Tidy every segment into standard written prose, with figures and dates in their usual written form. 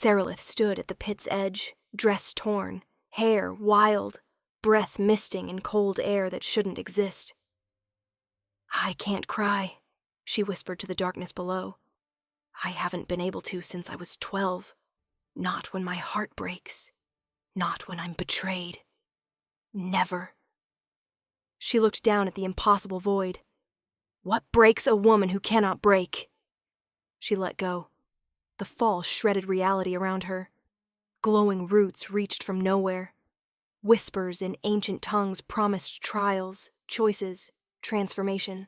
Serelith stood at the pit's edge, dress torn, hair wild, breath misting in cold air that shouldn't exist. "I can't cry," she whispered to the darkness below. "I haven't been able to since I was 12. Not when my heart breaks. Not when I'm betrayed. Never." She looked down at the impossible void. What breaks a woman who cannot break? She let go. The fall shredded reality around her. Glowing roots reached from nowhere. Whispers in ancient tongues promised trials, choices, transformation.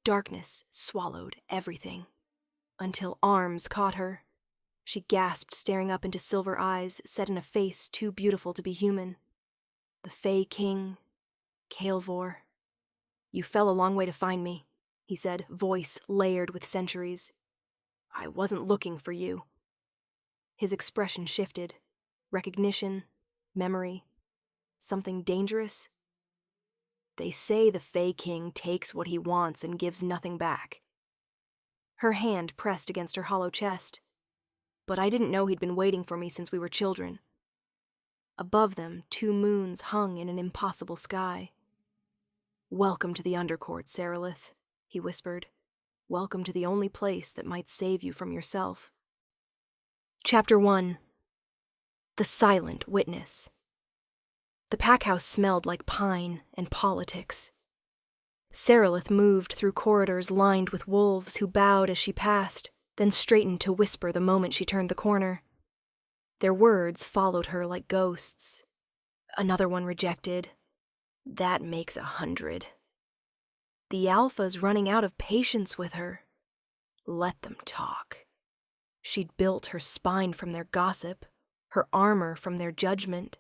Darkness swallowed everything. Until arms caught her. She gasped, staring up into silver eyes set in a face too beautiful to be human. The Fae King, Kaelvor. "You fell a long way to find me," he said, voice layered with centuries. "I wasn't looking for you." His expression shifted. Recognition, memory, something dangerous. "They say the Fae King takes what he wants and gives nothing back." Her hand pressed against her hollow chest. "But I didn't know he'd been waiting for me since we were children." Above them, 2 moons hung in an impossible sky. "Welcome to the Undercourt, Serelith," he whispered. "Welcome to the only place that might save you from yourself." Chapter 1. The Silent Witness. The packhouse smelled like pine and politics. Serelith moved through corridors lined with wolves who bowed as she passed, then straightened to whisper the moment she turned the corner. Their words followed her like ghosts. "Another one rejected. That makes 100. The Alpha's running out of patience with her. Let them talk." She'd built her spine from their gossip, her armor from their judgment.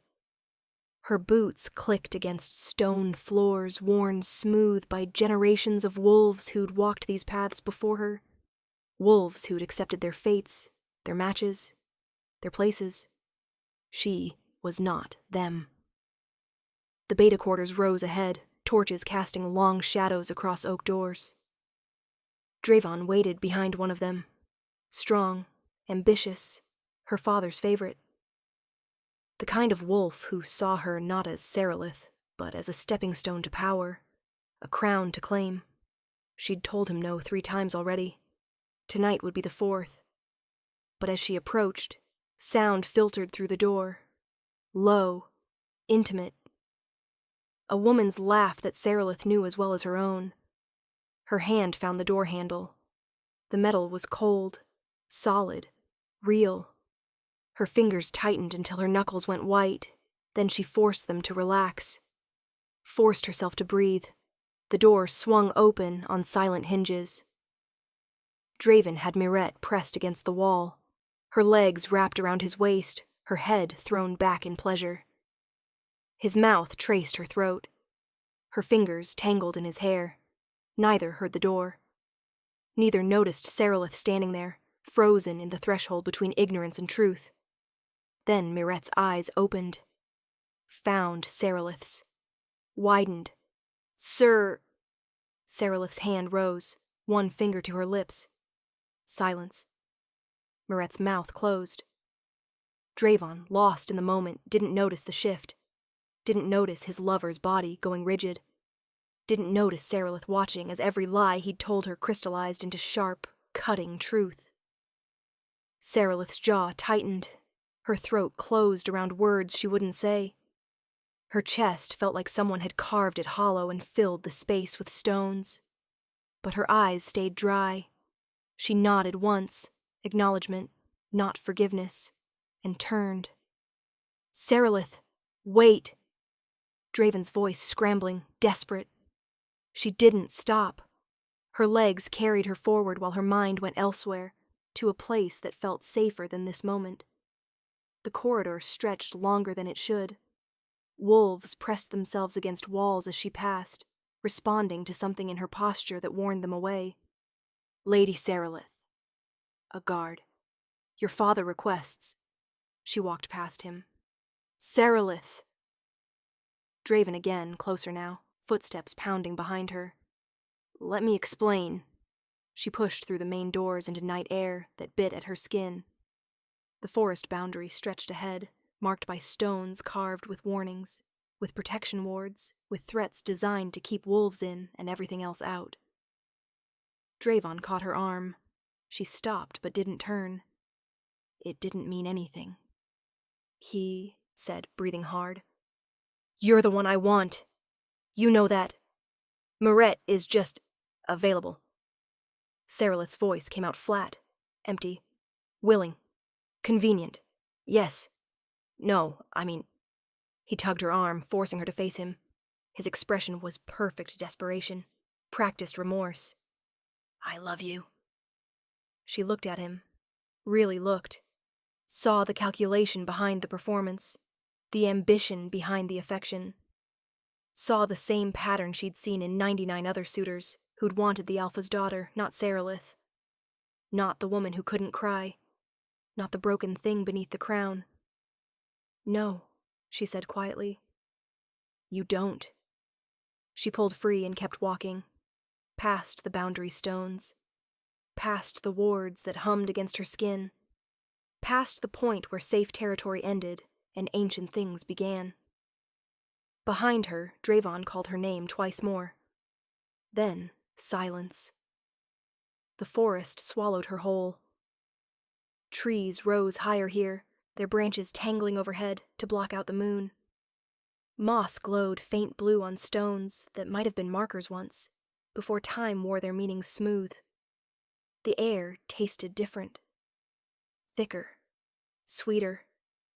Her boots clicked against stone floors worn smooth by generations of wolves who'd walked these paths before her. Wolves who'd accepted their fates, their matches, their places. She was not them. The beta quarters rose ahead, torches casting long shadows across oak doors. Dravon waited behind one of them. Strong, ambitious, her father's favorite. The kind of wolf who saw her not as Serelith, but as a stepping stone to power, a crown to claim. She'd told him no 3 times already. Tonight would be the 4th. But as she approached, sound filtered through the door. Low, intimate. A woman's laugh that Serelith knew as well as her own. Her hand found the door handle. The metal was cold, solid, real. Her fingers tightened until her knuckles went white, then she forced them to relax. Forced herself to breathe. The door swung open on silent hinges. Draven had Mirette pressed against the wall, her legs wrapped around his waist, her head thrown back in pleasure. His mouth traced her throat. Her fingers tangled in his hair. Neither heard the door. Neither noticed Serelith standing there, frozen in the threshold between ignorance and truth. Then Mirette's eyes opened. Found Serelith's. Widened. "Sir..." Serelith's hand rose, one finger to her lips. Silence. Mirette's mouth closed. Dravon, lost in the moment, didn't notice the shift. Didn't notice his lover's body going rigid. Didn't notice Serelith watching as every lie he'd told her crystallized into sharp, cutting truth. Serelith's jaw tightened. Her throat closed around words she wouldn't say. Her chest felt like someone had carved it hollow and filled the space with stones. But her eyes stayed dry. She nodded once, acknowledgement, not forgiveness, and turned. "Serelith, wait!" Draven's voice scrambling, desperate. She didn't stop. Her legs carried her forward while her mind went elsewhere, to a place that felt safer than this moment. The corridor stretched longer than it should. Wolves pressed themselves against walls as she passed, responding to something in her posture that warned them away. "Lady Serelith." A guard. "Your father requests." She walked past him. "Serelith." Draven again, closer now, footsteps pounding behind her. "Let me explain." She pushed through the main doors into night air that bit at her skin. The forest boundary stretched ahead, marked by stones carved with warnings, with protection wards, with threats designed to keep wolves in and everything else out. Dravon caught her arm. She stopped but didn't turn. It didn't mean anything. He said, breathing hard, "You're the one I want. You know that. Meret is just available." Serelith's voice came out flat, empty, willing, convenient. "Yes. No, I mean..." He tugged her arm, forcing her to face him. His expression was perfect desperation, practiced remorse. "I love you." She looked at him, really looked, saw the calculation behind the performance, the ambition behind the affection, saw the same pattern she'd seen in 99 other suitors who'd wanted the Alpha's daughter, not Serelith. Not the woman who couldn't cry, not the broken thing beneath the crown. "No," she said quietly. "You don't." She pulled free and kept walking, past the boundary stones, past the wards that hummed against her skin, past the point where safe territory ended and ancient things began. Behind her, Dravon called her name twice more. Then, silence. The forest swallowed her whole. Trees rose higher here, their branches tangling overhead to block out the moon. Moss glowed faint blue on stones that might have been markers once, before time wore their meanings smooth. The air tasted different. Thicker, sweeter,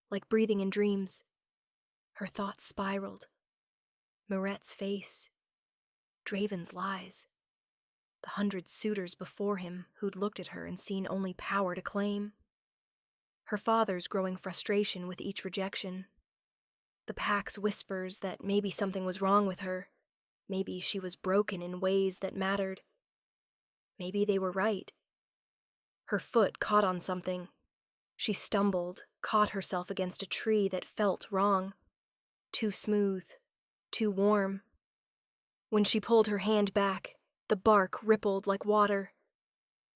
like breathing in dreams. Her thoughts spiraled. Meret's face. Draven's lies. The 100 suitors before him who'd looked at her and seen only power to claim. Her father's growing frustration with each rejection. The pack's whispers that maybe something was wrong with her. Maybe she was broken in ways that mattered. Maybe they were right. Her foot caught on something. She stumbled, caught herself against a tree that felt wrong. Too smooth, too warm. When she pulled her hand back, the bark rippled like water.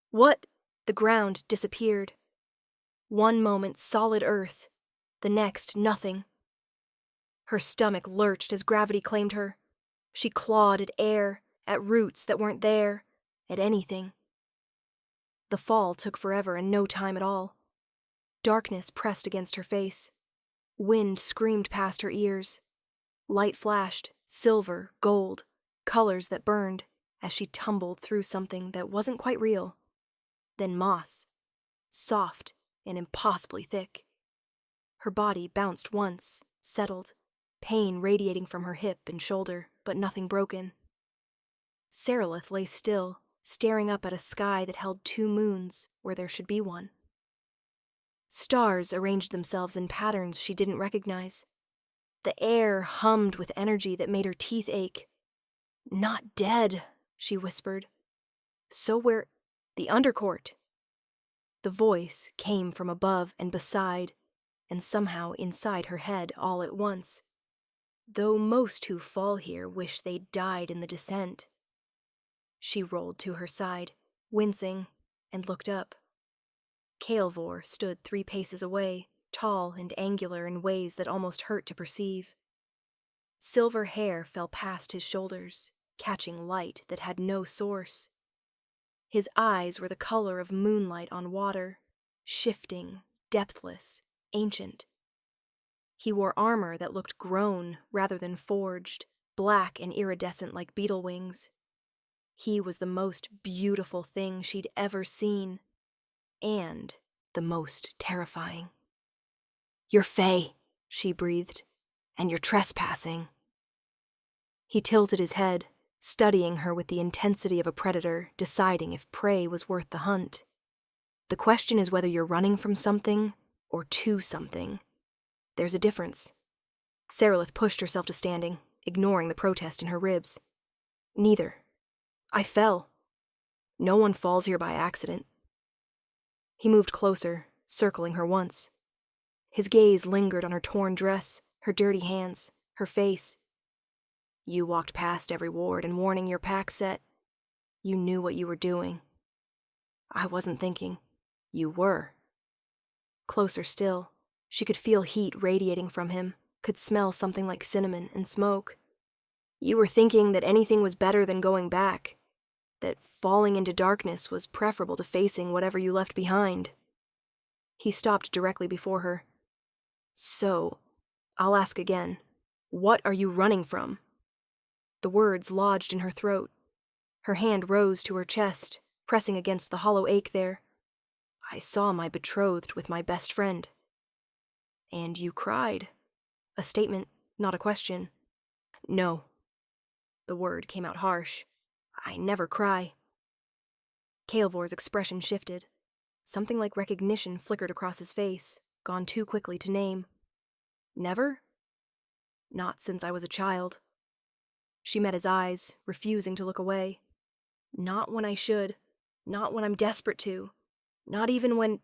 What? The ground disappeared. One moment solid earth, the next nothing. Her stomach lurched as gravity claimed her. She clawed at air, at roots that weren't there, at anything. The fall took forever and no time at all. Darkness pressed against her face. Wind screamed past her ears. Light flashed, silver, gold, colors that burned, as she tumbled through something that wasn't quite real. Then moss, soft and impossibly thick. Her body bounced once, settled, pain radiating from her hip and shoulder, but nothing broken. Serelith lay still, staring up at a sky that held 2 moons where there should be one. Stars arranged themselves in patterns she didn't recognize. The air hummed with energy that made her teeth ache. "Not dead," she whispered. "So where..." "The Undercourt." The voice came from above and beside, and somehow inside her head all at once. Though most who fall here wish they'd died in the descent. She rolled to her side, wincing, and looked up. Kaelvor stood 3 paces away, tall and angular in ways that almost hurt to perceive. Silver hair fell past his shoulders, catching light that had no source. His eyes were the color of moonlight on water, shifting, depthless, ancient. He wore armor that looked grown rather than forged, black and iridescent like beetle wings. He was the most beautiful thing she'd ever seen, and the most terrifying. "You're Fae," she breathed, "and you're trespassing." He tilted his head, studying her with the intensity of a predator, deciding if prey was worth the hunt. The question is whether you're running from something or to something. There's a difference. Serelith pushed herself to standing, ignoring the protest in her ribs. "Neither. I fell. No one falls here by accident." He moved closer, circling her once. His gaze lingered on her torn dress, her dirty hands, her face. "You walked past every ward and warning your pack set. You knew what you were doing." "I wasn't thinking." "You were." Closer still, she could feel heat radiating from him, could smell something like cinnamon and smoke. You were thinking that anything was better than going back, that falling into darkness was preferable to facing whatever you left behind. He stopped directly before her. So, I'll ask again, what are you running from? The words lodged in her throat. Her hand rose to her chest, pressing against the hollow ache there. I saw my betrothed with my best friend. And you cried. A statement, not a question. No. The word came out harsh. I never cry. Kaelvor's expression shifted. Something like recognition flickered across his face, gone too quickly to name. Never? Not since I was a child. She met his eyes, refusing to look away. Not when I should. Not when I'm desperate to. Not even when...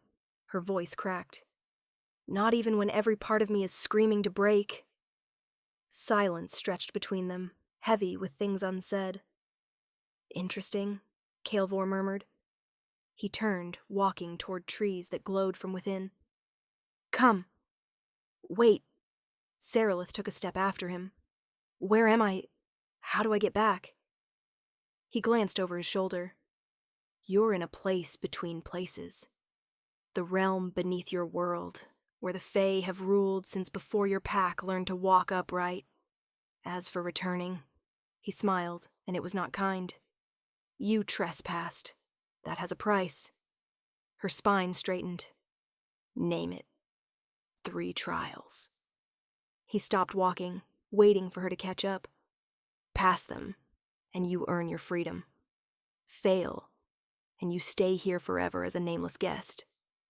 Her voice cracked. Not even when every part of me is screaming to break. Silence stretched between them, heavy with things unsaid. Interesting, Kaelvor murmured. He turned, walking toward trees that glowed from within. Come. Wait. Serelith took a step after him. Where am I? How do I get back? He glanced over his shoulder. You're in a place between places. The realm beneath your world, where the Fae have ruled since before your pack learned to walk upright. As for returning, he smiled, and it was not kind. You trespassed. That has a price. Her spine straightened. Name it. 3 trials. He stopped walking, waiting for her to catch up. Pass them, and you earn your freedom. Fail, and you stay here forever as a nameless guest,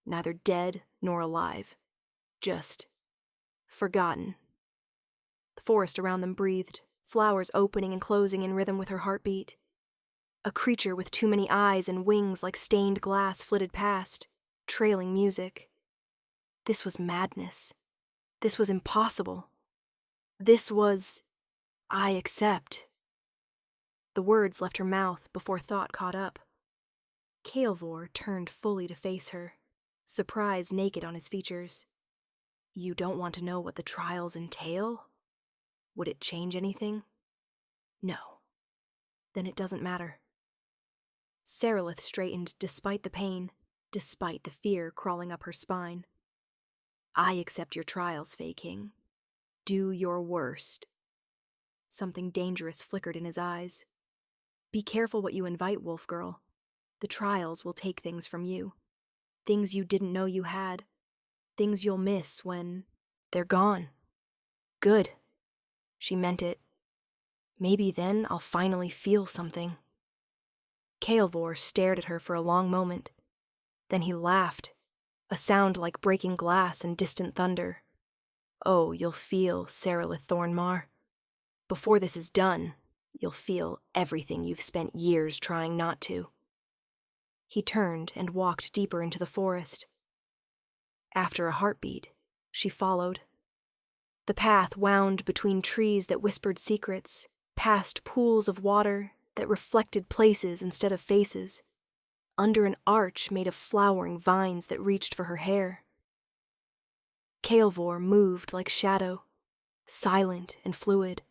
neither dead nor alive. Just forgotten. The forest around them breathed, flowers opening and closing in rhythm with her heartbeat. A creature with too many eyes and wings like stained glass flitted past, trailing music. This was madness. This was impossible. This was... I accept. The words left her mouth before thought caught up. Kaelvor turned fully to face her, surprise naked on his features. You don't want to know what the trials entail? Would it change anything? No. Then it doesn't matter. Serelith straightened despite the pain, despite the fear crawling up her spine. I accept your trials, Fae King. Do your worst. Something dangerous flickered in his eyes. Be careful what you invite, Wolf Girl. The trials will take things from you. Things you didn't know you had. Things you'll miss when they're gone. Good. She meant it. Maybe then I'll finally feel something. Kaelvor stared at her for a long moment. Then he laughed, a sound like breaking glass and distant thunder. Oh, you'll feel, Serelith Thornmar. Before this is done, you'll feel everything you've spent years trying not to. He turned and walked deeper into the forest. After a heartbeat, she followed. The path wound between trees that whispered secrets, past pools of water that reflected places instead of faces, under an arch made of flowering vines that reached for her hair. Kaelvor moved like shadow, silent and fluid.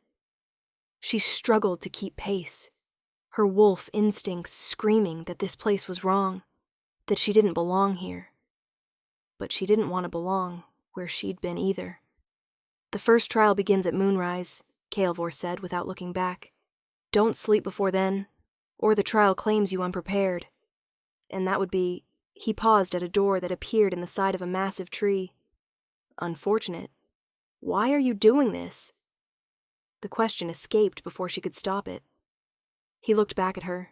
She struggled to keep pace, her wolf instincts screaming that this place was wrong, that she didn't belong here. But she didn't want to belong where she'd been either. The first trial begins at moonrise, Kaelvor said without looking back. Don't sleep before then, or the trial claims you unprepared. And that would be... He paused at a door that appeared in the side of a massive tree. Unfortunate. Why are you doing this? The question escaped before she could stop it. He looked back at her.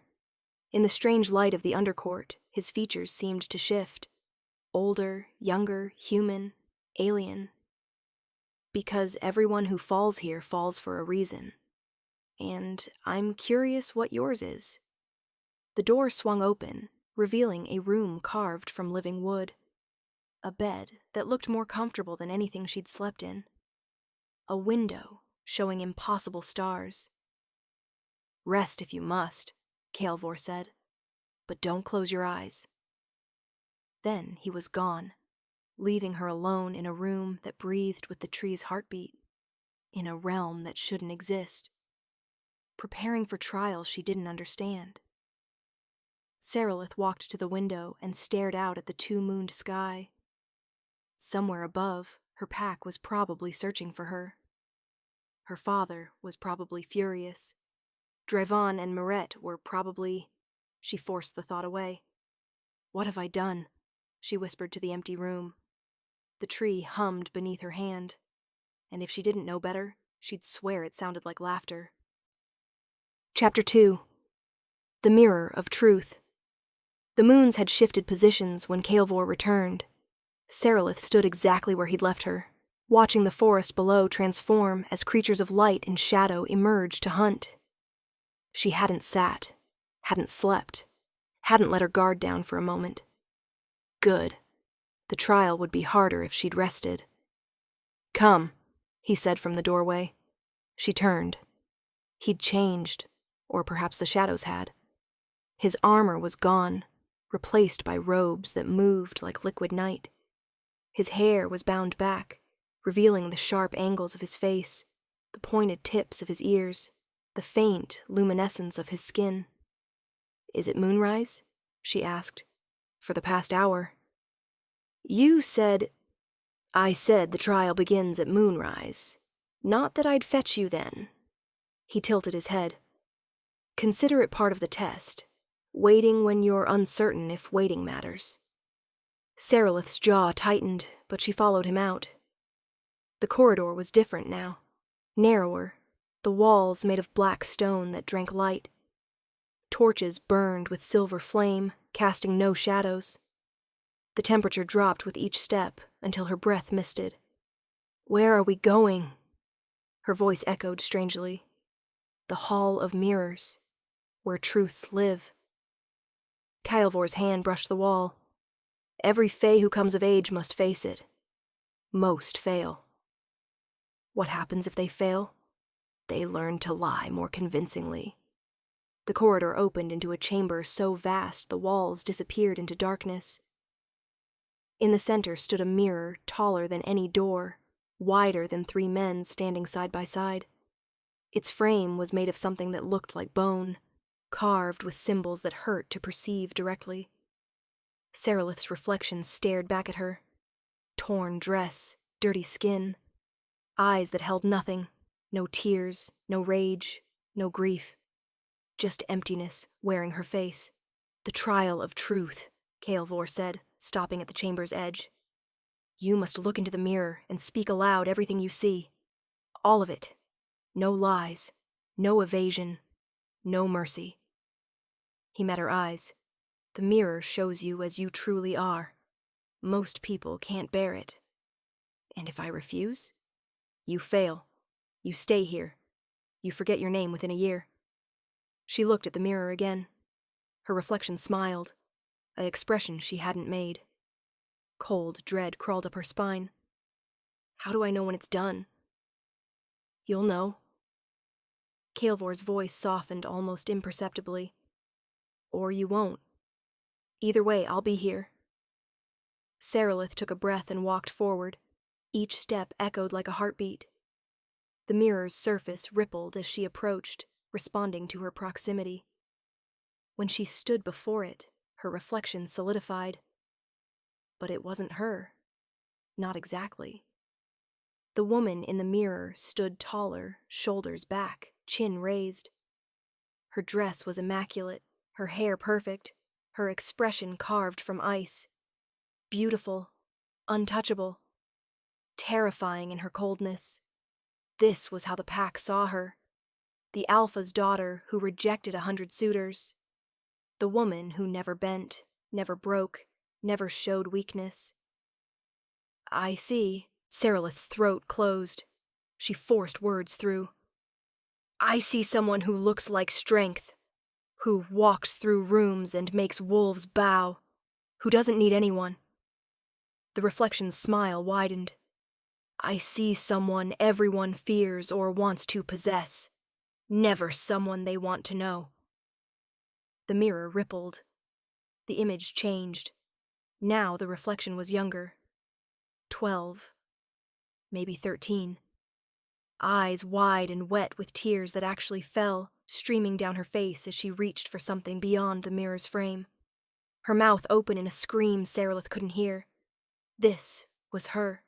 In the strange light of the Undercourt, his features seemed to shift. Older, younger, human, alien. Because everyone who falls here falls for a reason. And I'm curious what yours is. The door swung open, revealing a room carved from living wood. A bed that looked more comfortable than anything she'd slept in. A window showing impossible stars. Rest if you must, Kaelvor said, but don't close your eyes. Then he was gone, leaving her alone in a room that breathed with the tree's heartbeat, in a realm that shouldn't exist, preparing for trials she didn't understand. Serelith walked to the window and stared out at the two-mooned sky. Somewhere above, her pack was probably searching for her. Her father was probably furious. Drevon and Miret were probably... She forced the thought away. What have I done? She whispered to the empty room. The tree hummed beneath her hand, and if she didn't know better, she'd swear it sounded like laughter. Chapter 2. The Mirror of Truth. The moons had shifted positions when Kaelvor returned. Serelith stood exactly where he'd left her, watching the forest below transform as creatures of light and shadow emerged to hunt. She hadn't sat, hadn't slept, hadn't let her guard down for a moment. Good. The trial would be harder if she'd rested. "Come," he said from the doorway. She turned. He'd changed, or perhaps the shadows had. His armor was gone, replaced by robes that moved like liquid night. His hair was bound back, revealing the sharp angles of his face, the pointed tips of his ears, the faint luminescence of his skin. "Is it moonrise?" she asked. "For the past hour." "You said—" "I said the trial begins at moonrise. Not that I'd fetch you then." He tilted his head. "Consider it part of the test. Waiting when you're uncertain if waiting matters." Serelith's jaw tightened, but she followed him out. The corridor was different now, narrower, the walls made of black stone that drank light. Torches burned with silver flame, casting no shadows. The temperature dropped with each step until her breath misted. "Where are we going?" Her voice echoed strangely. "The Hall of Mirrors, where truths live." Kaelvor's hand brushed the wall. "Every Fae who comes of age must face it. Most fail." "What happens if they fail?" "They learn to lie more convincingly." The corridor opened into a chamber so vast the walls disappeared into darkness. In the center stood a mirror taller than any door, wider than 3 men standing side by side. Its frame was made of something that looked like bone, carved with symbols that hurt to perceive directly. Serelith's reflection stared back at her. Torn dress, dirty skin, eyes that held nothing, no tears, no rage, no grief. Just emptiness wearing her face. "The trial of truth," Kaelvor said, stopping at the chamber's edge. "You must look into the mirror and speak aloud everything you see. All of it. No lies, no evasion, no mercy." He met her eyes. "The mirror shows you as you truly are. Most people can't bear it. And if I refuse? You fail. You stay here. You forget your name within a year." She looked at the mirror again. Her reflection smiled, an expression she hadn't made. Cold dread crawled up her spine. "How do I know when it's done?" "You'll know." Kaelvor's voice softened almost imperceptibly. "Or you won't. Either way, I'll be here." Serelith took a breath and walked forward. Each step echoed like a heartbeat. The mirror's surface rippled as she approached, responding to her proximity. When she stood before it, her reflection solidified. But it wasn't her. Not exactly. The woman in the mirror stood taller, shoulders back, chin raised. Her dress was immaculate, her hair perfect, her expression carved from ice. Beautiful, untouchable, terrifying in her coldness. This was how the pack saw her. The Alpha's daughter who rejected 100 suitors. The woman who never bent, never broke, never showed weakness. "I see." Serelith's throat closed. She forced words through. "I see someone who looks like strength, who walks through rooms and makes wolves bow, who doesn't need anyone." The reflection's smile widened. "I see someone everyone fears or wants to possess, never someone they want to know." The mirror rippled. The image changed. Now the reflection was younger. 12, maybe 13. Eyes wide and wet with tears that actually fell, streaming down her face as she reached for something beyond the mirror's frame. Her mouth open in a scream Serelith couldn't hear. This was her.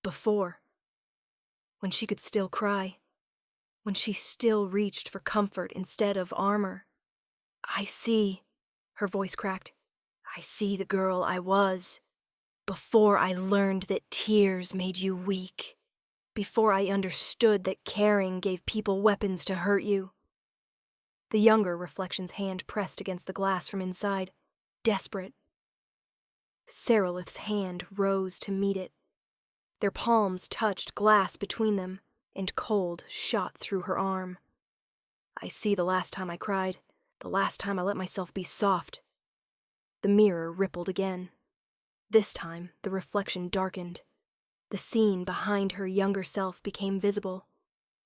Before. When she could still cry. When she still reached for comfort instead of armor. I see, her voice cracked. I see the girl I was. Before I learned that tears made you weak. Before I understood that caring gave people weapons to hurt you. The younger reflection's hand pressed against the glass from inside, desperate. Serelith's hand rose to meet it. Their palms touched glass between them, and cold shot through her arm. I see the last time I cried, the last time I let myself be soft. The mirror rippled again. This time, the reflection darkened. The scene behind her younger self became visible.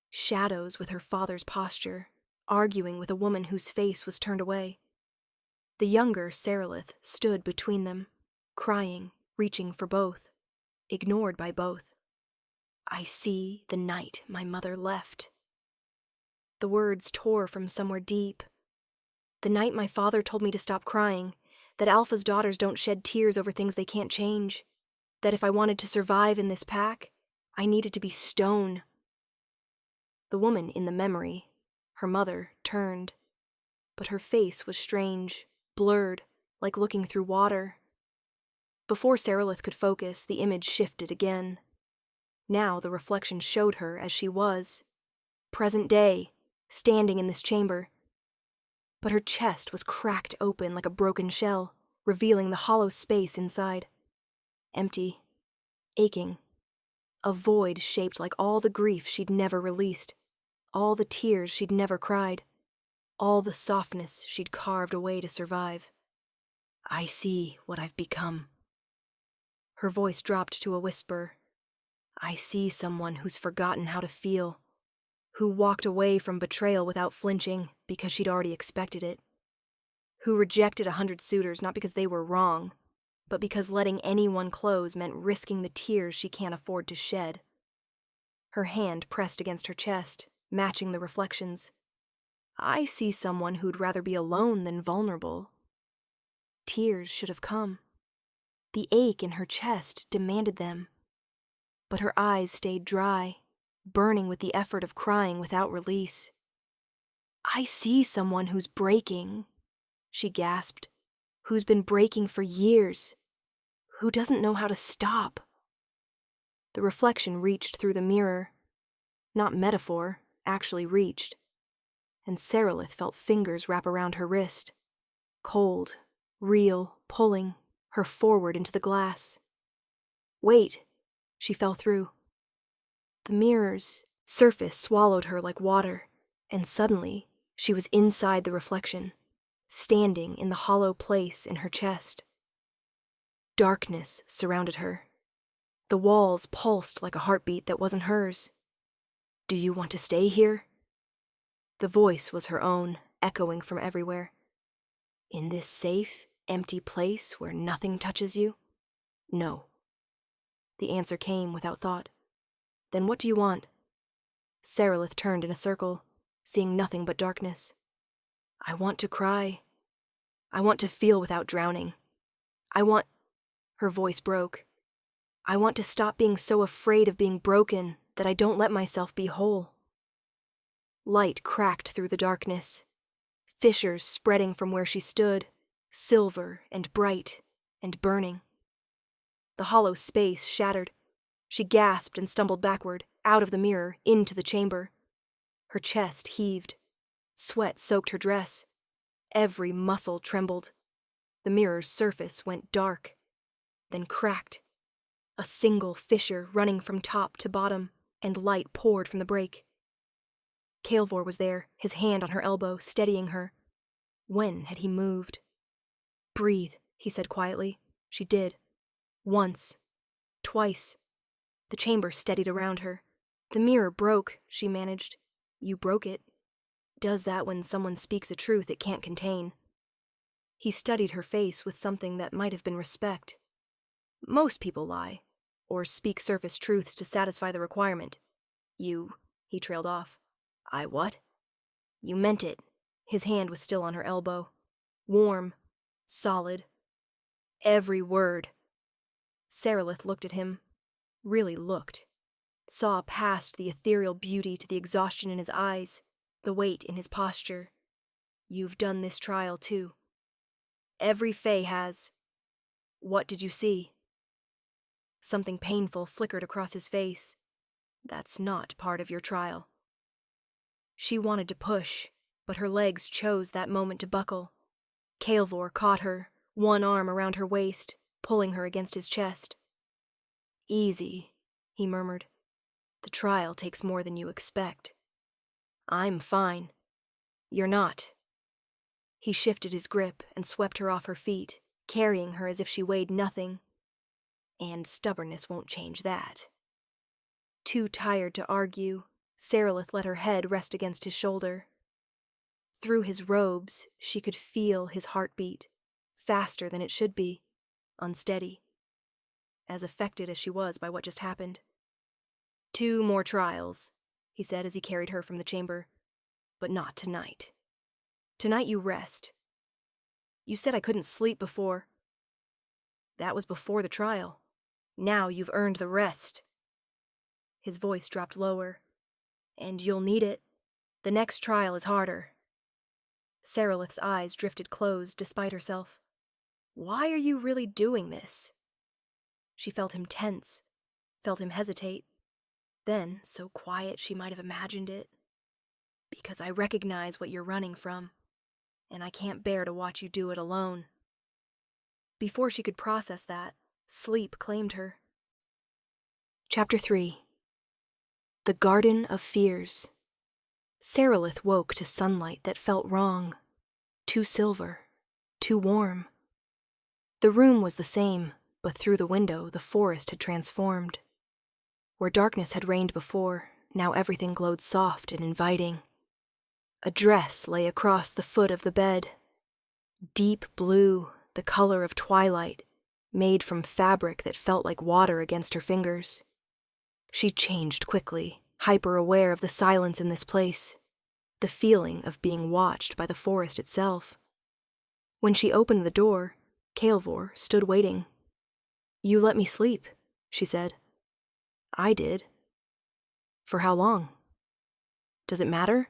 Shadows with her father's posture, arguing with a woman whose face was turned away. The younger Serelith stood between them, crying, reaching for both, ignored by both. I see the night my mother left. The words tore from somewhere deep. The night my father told me to stop crying, that Alpha's daughters don't shed tears over things they can't change. That if I wanted to survive in this pack, I needed to be stone. The woman in the memory, her mother, turned. But her face was strange, blurred, like looking through water. Before Serelith could focus, the image shifted again. Now the reflection showed her as she was. Present day, standing in this chamber. But her chest was cracked open like a broken shell, revealing the hollow space inside. Empty, aching, a void shaped like all the grief she'd never released, all the tears she'd never cried, all the softness she'd carved away to survive. I see what I've become. Her voice dropped to a whisper. I see someone who's forgotten how to feel, who walked away from betrayal without flinching because she'd already expected it, who rejected 100 suitors not because they were wrong, but because letting anyone close meant risking the tears she can't afford to shed. Her hand pressed against her chest, matching the reflections. I see someone who'd rather be alone than vulnerable. Tears should have come. The ache in her chest demanded them. But her eyes stayed dry, burning with the effort of crying without release. I see someone who's breaking, she gasped, who's been breaking for years, who doesn't know how to stop. The reflection reached through the mirror. Not metaphor, actually reached. And Serelith felt fingers wrap around her wrist. Cold, real, pulling her forward into the glass. Wait, she fell through. The mirror's surface swallowed her like water, and suddenly she was inside the reflection, standing in the hollow place in her chest. Darkness surrounded her. The walls pulsed like a heartbeat that wasn't hers. Do you want to stay here? The voice was her own, echoing from everywhere. In this safe, empty place where nothing touches you? No. The answer came without thought. Then what do you want? Serelith turned in a circle, seeing nothing but darkness. I want to cry. I want to feel without drowning. I want... Her voice broke. I want to stop being so afraid of being broken that I don't let myself be whole. Light cracked through the darkness. Fissures spreading from where she stood, silver and bright and burning. The hollow space shattered. She gasped and stumbled backward, out of the mirror, into the chamber. Her chest heaved. Sweat soaked her dress. Every muscle trembled. The mirror's surface went dark, then cracked. A single fissure running from top to bottom, and light poured from the break. Kaelvor was there, his hand on her elbow, steadying her. When had he moved? Breathe, he said quietly. She did. Once. Twice. The chamber steadied around her. The mirror broke, she managed. You broke it. Does that when someone speaks a truth it can't contain. He studied her face with something that might have been respect. Most people lie. or speak surface truths to satisfy the requirement. He trailed off. I what? You meant it. His hand was still on her elbow. Warm. Solid. Every word. Serelith looked at him. Really looked. Saw past the ethereal beauty to the exhaustion in his eyes, the weight in his posture. You've done this trial too. Every Fae has. What did you see? Something painful flickered across his face. That's not part of your trial. She wanted to push, but her legs chose that moment to buckle. Kaelvor caught her, one arm around her waist, pulling her against his chest. Easy, he murmured. The trial takes more than you expect. I'm fine. You're not. He shifted his grip and swept her off her feet, carrying her as if she weighed nothing. And stubbornness won't change that. Too tired to argue, Serelith let her head rest against his shoulder. Through his robes, she could feel his heartbeat, faster than it should be, unsteady, as affected as she was by what just happened. 2 more trials, he said as he carried her from the chamber. But not tonight. Tonight you rest. You said I couldn't sleep before. That was before the trial. Now you've earned the rest. His voice dropped lower. And you'll need it. The next trial is harder. Serelith's eyes drifted closed despite herself. Why are you really doing this? She felt him tense, felt him hesitate. Then, so quiet she might have imagined it. Because I recognize what you're running from, and I can't bear to watch you do it alone. Before she could process that, sleep claimed her. Chapter 3. The Garden of Fears. Serelith woke to sunlight that felt wrong. Too silver. Too warm. The room was the same, but through the window the forest had transformed. Where darkness had reigned before, now everything glowed soft and inviting. A dress lay across the foot of the bed. Deep blue, the color of twilight, made from fabric that felt like water against her fingers. She changed quickly, hyper-aware of the silence in this place, the feeling of being watched by the forest itself. When she opened the door, Kaelvor stood waiting. You let me sleep, she said. I did. For how long? Does it matter?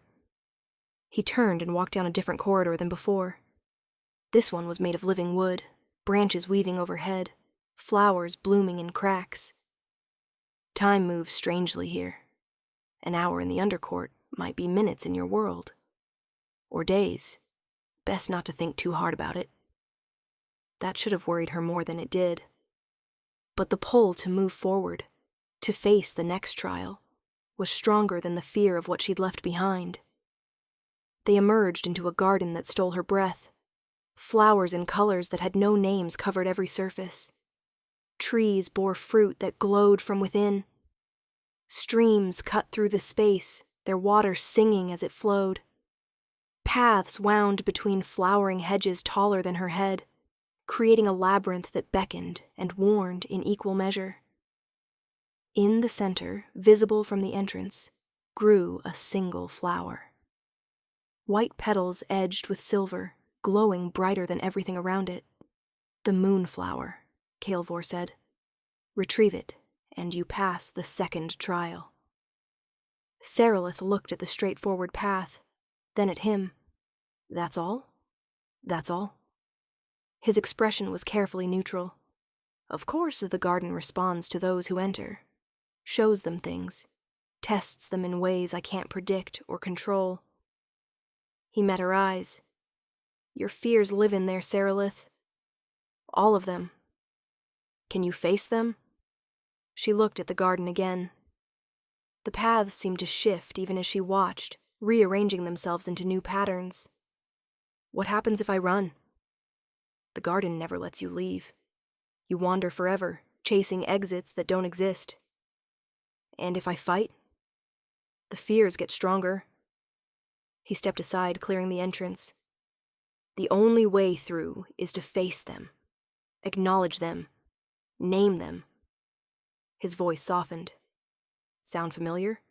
He turned and walked down a different corridor than before. This one was made of living wood, branches weaving overhead, flowers blooming in cracks. Time moves strangely here. An hour in the Undercourt might be minutes in your world. Or days. Best not to think too hard about it. That should have worried her more than it did. But the pull to move forward, to face the next trial, was stronger than the fear of what she'd left behind. They emerged into a garden that stole her breath. Flowers and colors that had no names covered every surface. Trees bore fruit that glowed from within. Streams cut through the space, their water singing as it flowed. Paths wound between flowering hedges taller than her head, creating a labyrinth that beckoned and warned in equal measure. In the center, visible from the entrance, grew a single flower. White petals edged with silver, glowing brighter than everything around it. The moonflower, Kaelvor said. Retrieve it, and you pass the second trial. Serelith looked at the straightforward path, then at him. That's all? That's all? His expression was carefully neutral. Of course the garden responds to those who enter, shows them things, tests them in ways I can't predict or control. He met her eyes. Your fears live in there, Serelith. All of them. Can you face them? She looked at the garden again. The paths seemed to shift even as she watched, rearranging themselves into new patterns. What happens if I run? The garden never lets you leave. You wander forever, chasing exits that don't exist. And if I fight? The fears get stronger. He stepped aside, clearing the entrance. The only way through is to face them, acknowledge them, name them. His voice softened. Sound familiar?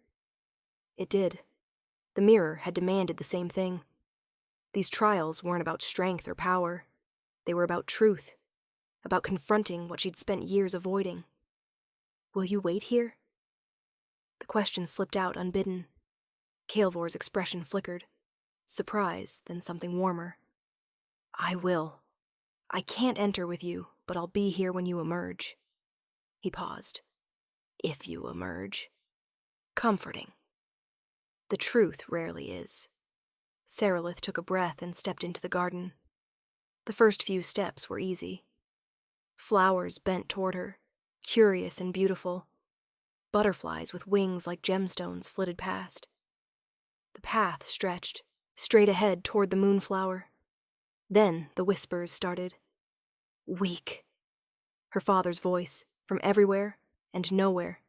It did. The mirror had demanded the same thing. These trials weren't about strength or power. They were about truth, about confronting what she'd spent years avoiding. Will you wait here? The question slipped out unbidden. Kaelvor's expression flickered. Surprise, then something warmer. I will. I can't enter with you, but I'll be here when you emerge. He paused. If you emerge. Comforting. The truth rarely is. Serelith took a breath and stepped into the garden. The first few steps were easy. Flowers bent toward her, curious and beautiful. Butterflies with wings like gemstones flitted past. The path stretched, straight ahead toward the moonflower. Then the whispers started. Weak. Her father's voice, from everywhere and nowhere.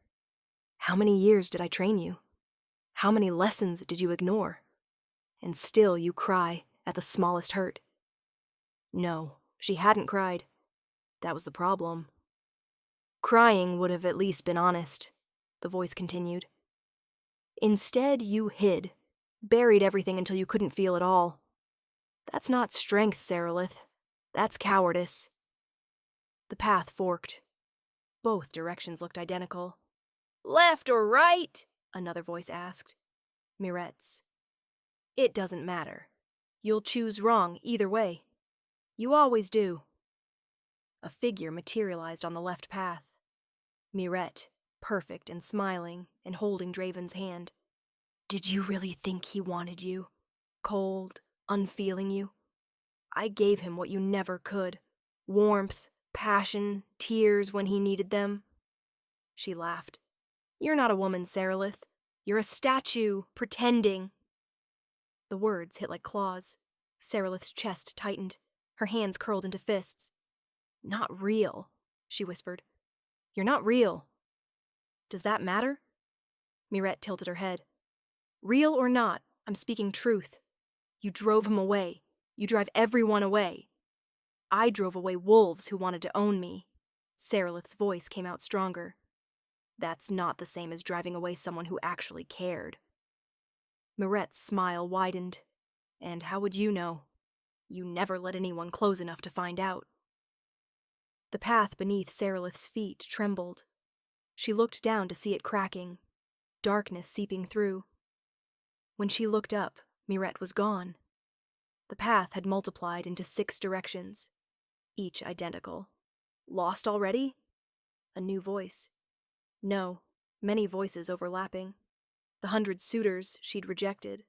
How many years did I train you? How many lessons did you ignore? And still you cry at the smallest hurt. No, she hadn't cried. That was the problem. Crying would have at least been honest, the voice continued. Instead, you hid, buried everything until you couldn't feel it all. That's not strength, Serelith. That's cowardice. The path forked. Both directions looked identical. Left or right? Another voice asked. Mirette's. It doesn't matter. You'll choose wrong either way. You always do. A figure materialized on the left path. Mirette, perfect and smiling and holding Draven's hand. Did you really think he wanted you? Cold, unfeeling you? I gave him what you never could. Warmth, passion, tears when he needed them. She laughed. You're not a woman, Serelith. You're a statue, pretending. The words hit like claws. Serelith's chest tightened. Her hands curled into fists. Not real, she whispered. You're not real. Does that matter? Mirette tilted her head. Real or not, I'm speaking truth. You drove him away. You drive everyone away. I drove away wolves who wanted to own me. Serelith's voice came out stronger. That's not the same as driving away someone who actually cared. Mirette's smile widened. And how would you know? You never let anyone close enough to find out. The path beneath Serelith's feet trembled. She looked down to see it cracking, darkness seeping through. When she looked up, Mirette was gone. The path had multiplied into 6 directions, each identical. Lost already? A new voice. No, many voices overlapping. The 100 suitors she'd rejected.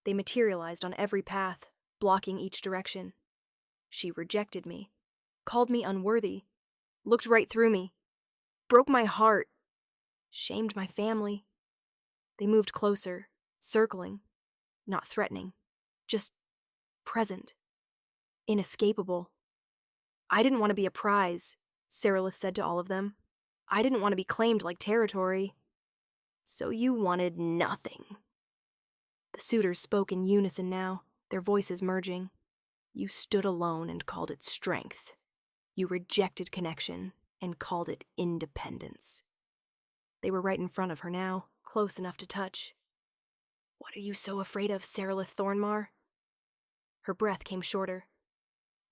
They materialized on every path, blocking each direction. She rejected me, called me unworthy, looked right through me, broke my heart, shamed my family. They moved closer, circling, not threatening, just present, inescapable. I didn't want to be a prize, Serelith said to all of them. I didn't want to be claimed like territory. So you wanted nothing. The suitors spoke in unison now, their voices merging. You stood alone and called it strength. You rejected connection and called it independence. They were right in front of her now, close enough to touch. What are you so afraid of, Serelith Thornmar? Her breath came shorter.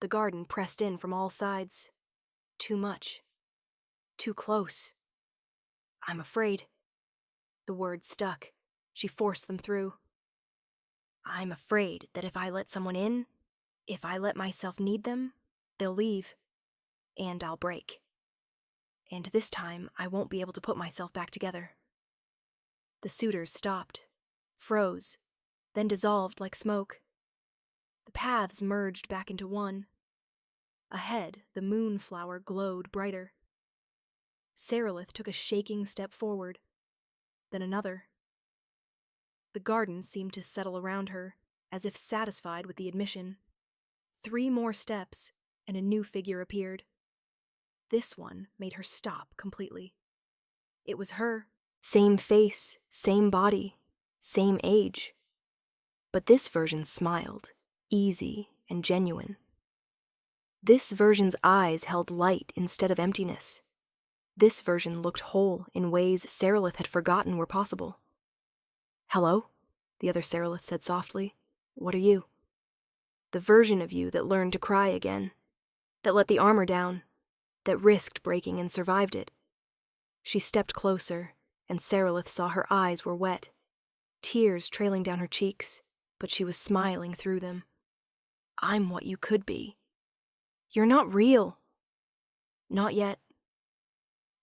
The garden pressed in from all sides. Too much. Too close. I'm afraid. The words stuck. She forced them through. I'm afraid that if I let someone in, if I let myself need them, they'll leave. And I'll break. And this time, I won't be able to put myself back together. The suitors stopped, froze, then dissolved like smoke. The paths merged back into one. Ahead, the moonflower glowed brighter. Serelith took a shaking step forward, then another. The garden seemed to settle around her, as if satisfied with the admission. 3 more steps, and a new figure appeared. This one made her stop completely. It was her. Same face, same body, same age. But this version smiled, easy and genuine. This version's eyes held light instead of emptiness. This version looked whole in ways Serelith had forgotten were possible. "Hello?" the other Serelith said softly. "What are you?" "The version of you that learned to cry again, that let the armor down, that risked breaking and survived it." She stepped closer, and Serelith saw her eyes were wet, tears trailing down her cheeks, but she was smiling through them. "I'm what you could be." "You're not real." "Not yet."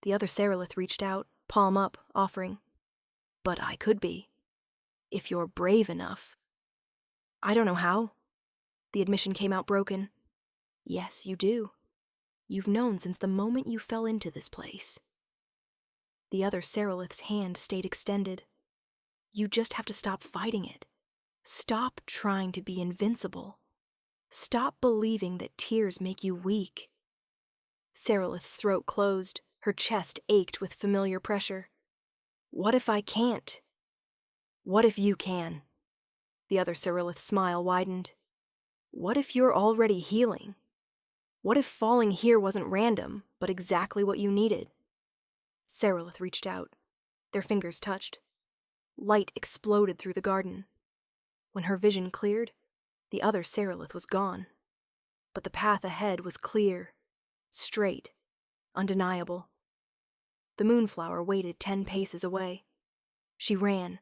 The other Serelith reached out, palm up, offering. "But I could be. If you're brave enough." "I don't know how." The admission came out broken. "Yes, you do. You've known since the moment you fell into this place." The other Serelith's hand stayed extended. "You just have to stop fighting it. Stop trying to be invincible. Stop believing that tears make you weak." Serelith's throat closed, her chest ached with familiar pressure. "What if I can't?" "What if you can?" The other Serelith's smile widened. "What if you're already healing? What if falling here wasn't random, but exactly what you needed?" Serelith reached out. Their fingers touched. Light exploded through the garden. When her vision cleared, the other Serelith was gone. But the path ahead was clear, straight, undeniable. The moonflower waited 10 paces away. She ran.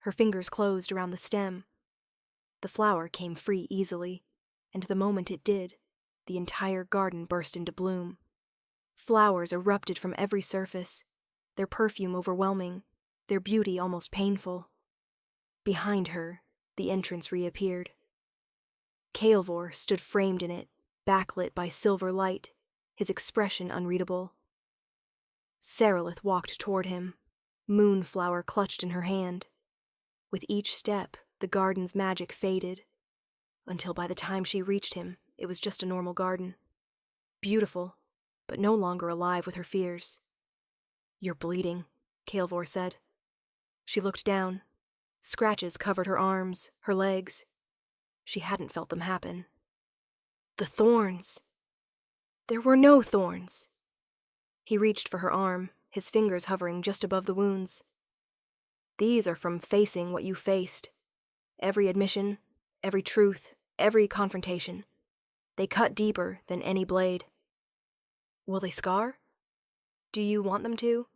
Her fingers closed around the stem. The flower came free easily, and the moment it did, the entire garden burst into bloom. Flowers erupted from every surface, their perfume overwhelming, their beauty almost painful. Behind her, the entrance reappeared. Kaelvor stood framed in it, backlit by silver light, his expression unreadable. Serelith walked toward him, moonflower clutched in her hand. With each step, the garden's magic faded, until by the time she reached him, it was just a normal garden. Beautiful, but no longer alive with her fears. "You're bleeding," Kaelvor said. She looked down. Scratches covered her arms, her legs. She hadn't felt them happen. "The thorns." "There were no thorns." He reached for her arm, his fingers hovering just above the wounds. "These are from facing what you faced. Every admission, every truth, every confrontation. They cut deeper than any blade." "Will they scar? Do you want them to?"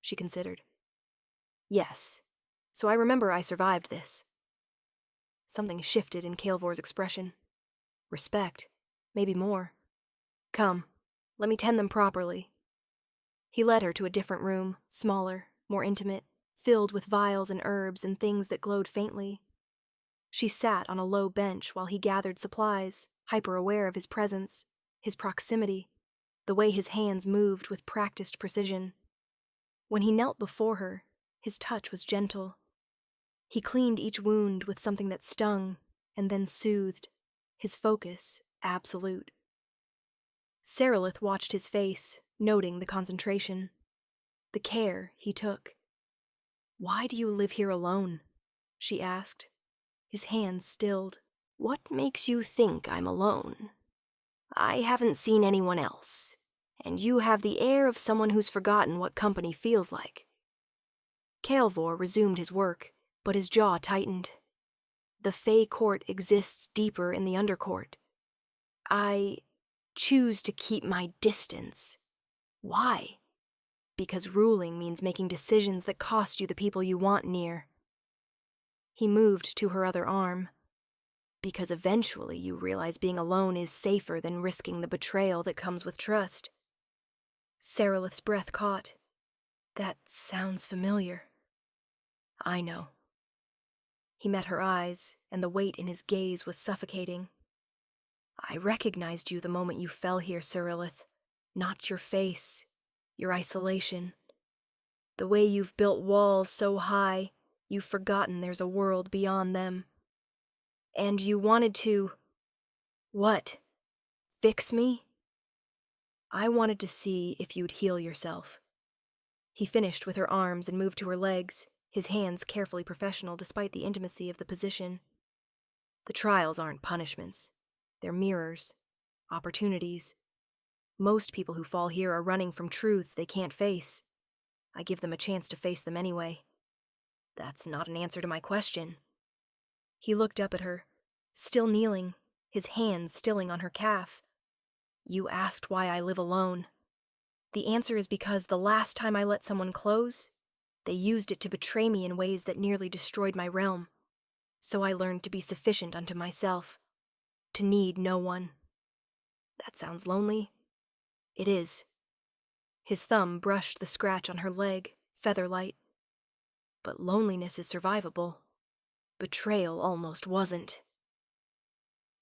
She considered. "Yes. So I remember I survived this." Something shifted in Kaelvor's expression. Respect. Maybe more. "Come, let me tend them properly." He led her to a different room, smaller, more intimate, filled with vials and herbs and things that glowed faintly. She sat on a low bench while he gathered supplies, hyper-aware of his presence, his proximity, the way his hands moved with practiced precision. When he knelt before her, his touch was gentle. He cleaned each wound with something that stung, and then soothed, his focus absolute. Serelith watched his face, noting the concentration, the care he took. "Why do you live here alone?" she asked. His hands stilled. "What makes you think I'm alone? I haven't seen anyone else, and you have the air of someone who's forgotten what company feels like." Kaelvor resumed his work, but his jaw tightened. "The Fae court exists deeper in the Undercourt. I choose to keep my distance." "Why?" "Because ruling means making decisions that cost you the people you want near." He moved to her other arm. "Because eventually you realize being alone is safer than risking the betrayal that comes with trust." Serelith's breath caught. "That sounds familiar." "I know." He met her eyes, and the weight in his gaze was suffocating. "I recognized you the moment you fell here, Serelith. Not your face, your isolation. The way you've built walls so high, you've forgotten there's a world beyond them. And you wanted to... what? Fix me?" "I wanted to see if you'd heal yourself." He finished with her arms and moved to her legs, his hands carefully professional despite the intimacy of the position. "The trials aren't punishments. They're mirrors, opportunities. Most people who fall here are running from truths they can't face. I give them a chance to face them anyway. That's not an answer to my question. He looked up at her, still kneeling, his hands stilling on her calf. You asked why I live alone. The answer is because the last time I let someone close, they used it to betray me in ways that nearly destroyed my realm. So I learned to be sufficient unto myself, to need no one. That sounds lonely. It is. His thumb brushed the scratch on her leg, feather-light. But loneliness is survivable. Betrayal almost wasn't.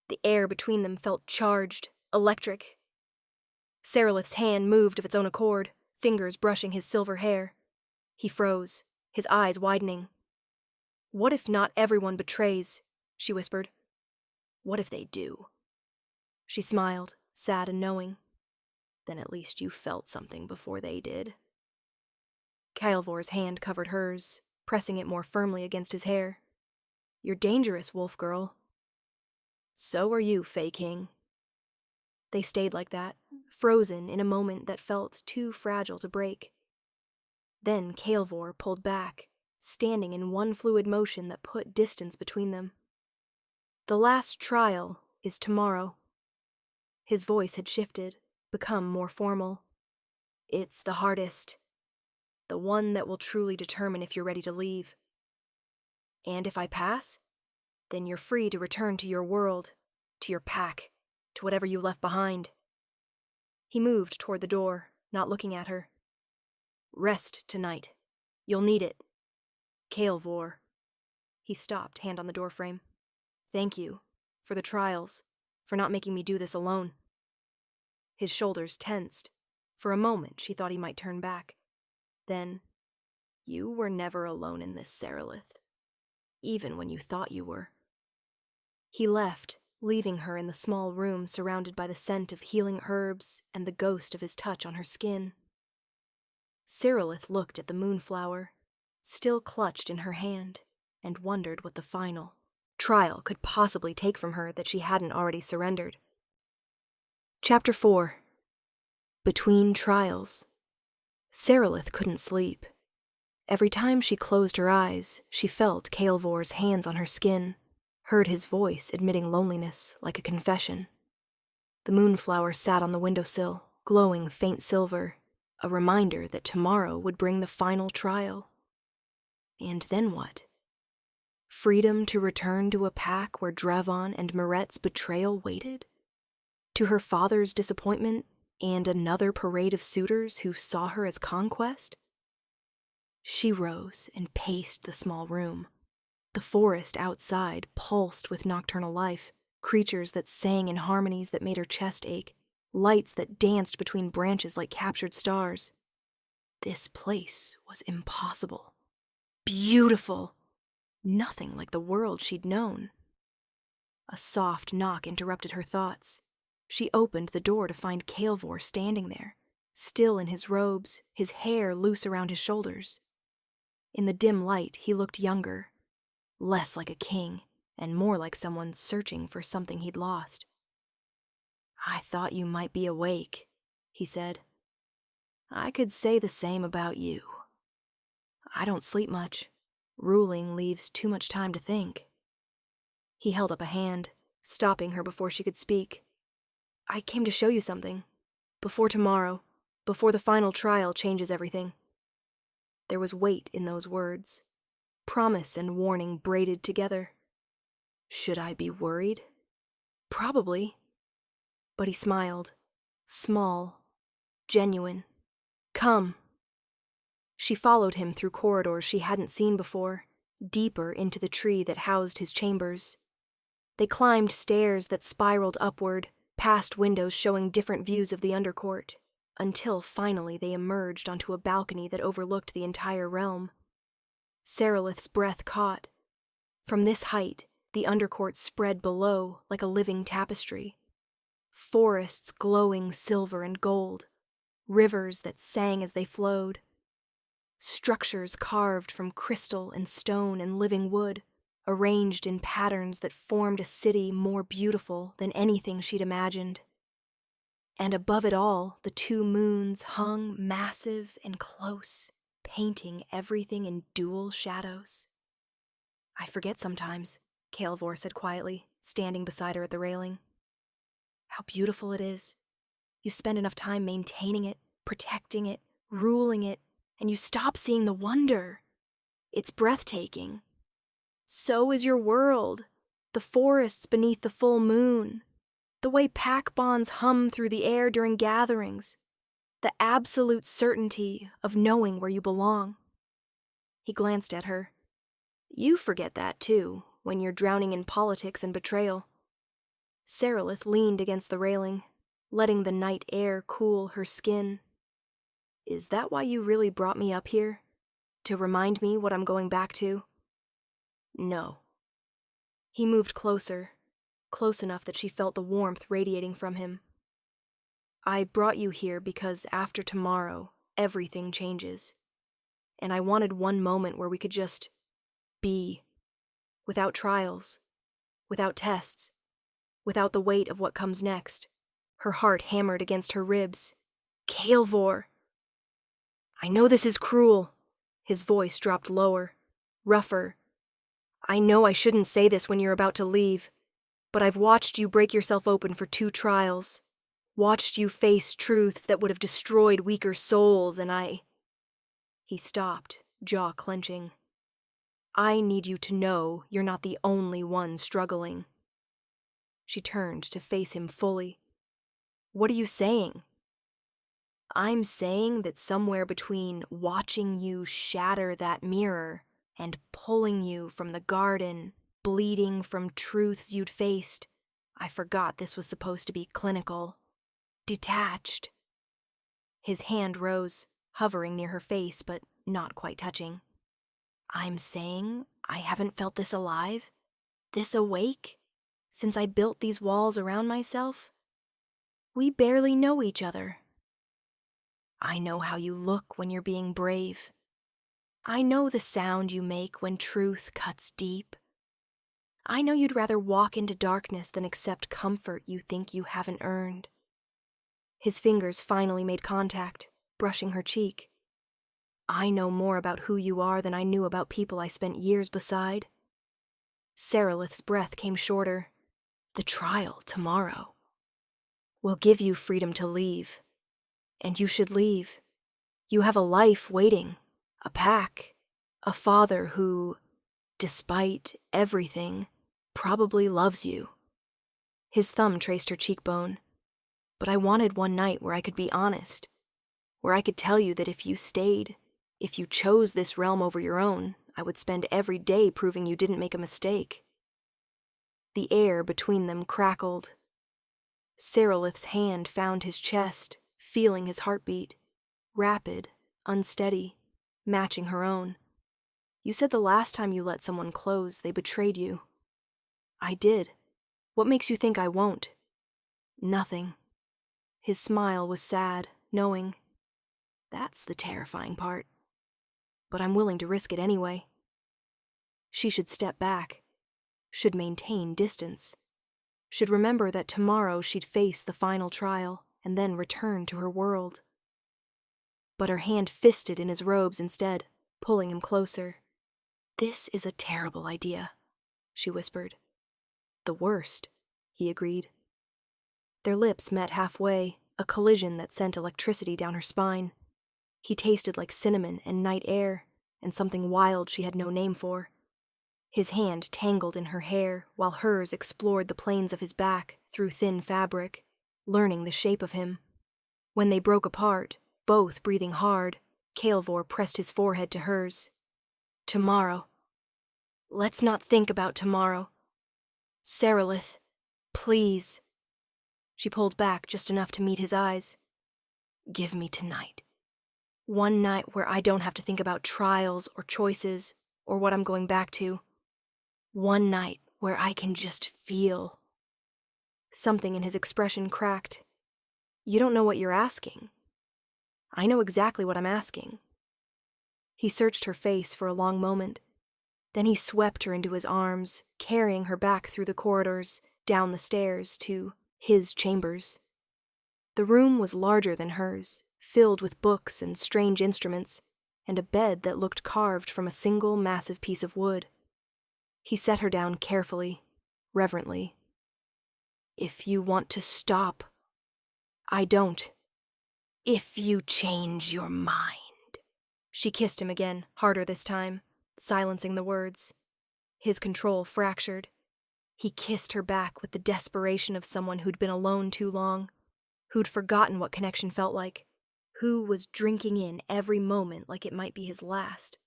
The air between them felt charged, electric. Serelith's hand moved of its own accord, fingers brushing his silver hair. He froze, his eyes widening. What if not everyone betrays? She whispered. What if they do? She smiled, sad and knowing. Then at least you felt something before they did. Kaelvor's hand covered hers, pressing it more firmly against his hair. You're dangerous, wolf girl. So are you, Fae King. They stayed like that, frozen in a moment that felt too fragile to break. Then Kaelvor pulled back, standing in one fluid motion that put distance between them. The last trial is tomorrow. His voice had shifted, become more formal. It's the hardest. The one that will truly determine if you're ready to leave. And if I pass, then you're free to return to your world, to your pack, to whatever you left behind. He moved toward the door, not looking at her. Rest tonight. You'll need it. Kaelvor. He stopped, hand on the doorframe. Thank you, for the trials, for not making me do this alone. His shoulders tensed. For a moment, she thought he might turn back. Then, you were never alone in this, Serelith. Even when you thought you were. He left, leaving her in the small room surrounded by the scent of healing herbs and the ghost of his touch on her skin. Serelith looked at the moonflower, still clutched in her hand, and wondered what the final trial could possibly take from her that she hadn't already surrendered. Chapter 4. Between Trials. Serelith couldn't sleep. Every time she closed her eyes, she felt Kaelvor's hands on her skin, heard his voice admitting loneliness like a confession. The moonflower sat on the windowsill, glowing faint silver, a reminder that tomorrow would bring the final trial. And then what? Freedom to return to a pack where Drevon and Marette's betrayal waited? To her father's disappointment and another parade of suitors who saw her as conquest? She rose and paced the small room. The forest outside pulsed with nocturnal life, creatures that sang in harmonies that made her chest ache, lights that danced between branches like captured stars. This place was impossible. Beautiful! Nothing like the world she'd known. A soft knock interrupted her thoughts. She opened the door to find Kaelvor standing there, still in his robes, his hair loose around his shoulders. In the dim light, he looked younger, less like a king, and more like someone searching for something he'd lost. I thought you might be awake, he said. I could say the same about you. I don't sleep much. Ruling leaves too much time to think. He held up a hand, stopping her before she could speak. I came to show you something. Before tomorrow, before the final trial changes everything. There was weight in those words. Promise and warning braided together. Should I be worried? Probably. But he smiled. Small. Genuine. Come. She followed him through corridors she hadn't seen before, deeper into the tree that housed his chambers. They climbed stairs that spiraled upward, past windows showing different views of the Undercourt, until finally they emerged onto a balcony that overlooked the entire realm. Serelith's breath caught. From this height, the Undercourt spread below like a living tapestry. Forests glowing silver and gold, rivers that sang as they flowed. Structures carved from crystal and stone and living wood, arranged in patterns that formed a city more beautiful than anything she'd imagined. And above it all, the two moons hung massive and close, painting everything in dual shadows. "I forget sometimes," Kaelvor said quietly, standing beside her at the railing. "How beautiful it is. You spend enough time maintaining it, protecting it, ruling it, and you stop seeing the wonder. It's breathtaking. So is your world, the forests beneath the full moon, the way pack bonds hum through the air during gatherings, the absolute certainty of knowing where you belong." He glanced at her. "You forget that, too, when you're drowning in politics and betrayal." Serelith leaned against the railing, letting the night air cool her skin. "Is that why you really brought me up here? To remind me what I'm going back to?" "No." He moved closer, close enough that she felt the warmth radiating from him. "I brought you here because after tomorrow, everything changes. And I wanted one moment where we could just be, without trials, without tests, without the weight of what comes next." Her heart hammered against her ribs. "Kaelvor!" "I know this is cruel." His voice dropped lower, rougher. "I know I shouldn't say this when you're about to leave, but I've watched you break yourself open for 2 trials, watched you face truths that would have destroyed weaker souls, and I—" He stopped, jaw clenching. "I need you to know you're not the only one struggling." She turned to face him fully. "What are you saying?" "I'm saying that somewhere between watching you shatter that mirror and pulling you from the garden, bleeding from truths you'd faced, I forgot this was supposed to be clinical. Detached." His hand rose, hovering near her face, but not quite touching. "I'm saying I haven't felt this alive, this awake, since I built these walls around myself. We barely know each other. I know how you look when you're being brave. I know the sound you make when truth cuts deep. I know you'd rather walk into darkness than accept comfort you think you haven't earned." His fingers finally made contact, brushing her cheek. "I know more about who you are than I knew about people I spent years beside." Serelith's breath came shorter. "The trial tomorrow will give you freedom to leave. And you should leave. You have a life waiting, a pack, a father who, despite everything, probably loves you." His thumb traced her cheekbone. "But I wanted one night where I could be honest, where I could tell you that if you stayed, if you chose this realm over your own, I would spend every day proving you didn't make a mistake." The air between them crackled. Serelith's hand found his chest, feeling his heartbeat, rapid, unsteady, matching her own. "You said the last time you let someone close, they betrayed you." "I did. What makes you think I won't?" "Nothing." His smile was sad, knowing. "That's the terrifying part. But I'm willing to risk it anyway." She should step back, should maintain distance, should remember that tomorrow she'd face the final trial and then return to her world. But her hand fisted in his robes instead, pulling him closer. "This is a terrible idea," she whispered. "The worst," he agreed. Their lips met halfway, a collision that sent electricity down her spine. He tasted like cinnamon and night air, and something wild she had no name for. His hand tangled in her hair, while hers explored the planes of his back through thin fabric, learning the shape of him. When they broke apart, both breathing hard, Kaelvor pressed his forehead to hers. "Tomorrow. Let's not think about tomorrow. Serelith, please." She pulled back just enough to meet his eyes. "Give me tonight. One night where I don't have to think about trials or choices or what I'm going back to. One night where I can just feel." Something in his expression cracked. "You don't know what you're asking." "I know exactly what I'm asking." He searched her face for a long moment. Then he swept her into his arms, carrying her back through the corridors, down the stairs, to his chambers. The room was larger than hers, filled with books and strange instruments, and a bed that looked carved from a single massive piece of wood. He set her down carefully, reverently. "If you want to stop, I don't." "If you change your mind." She kissed him again, harder this time, silencing the words. His control fractured. He kissed her back with the desperation of someone who'd been alone too long, who'd forgotten what connection felt like, who was drinking in every moment like it might be his last.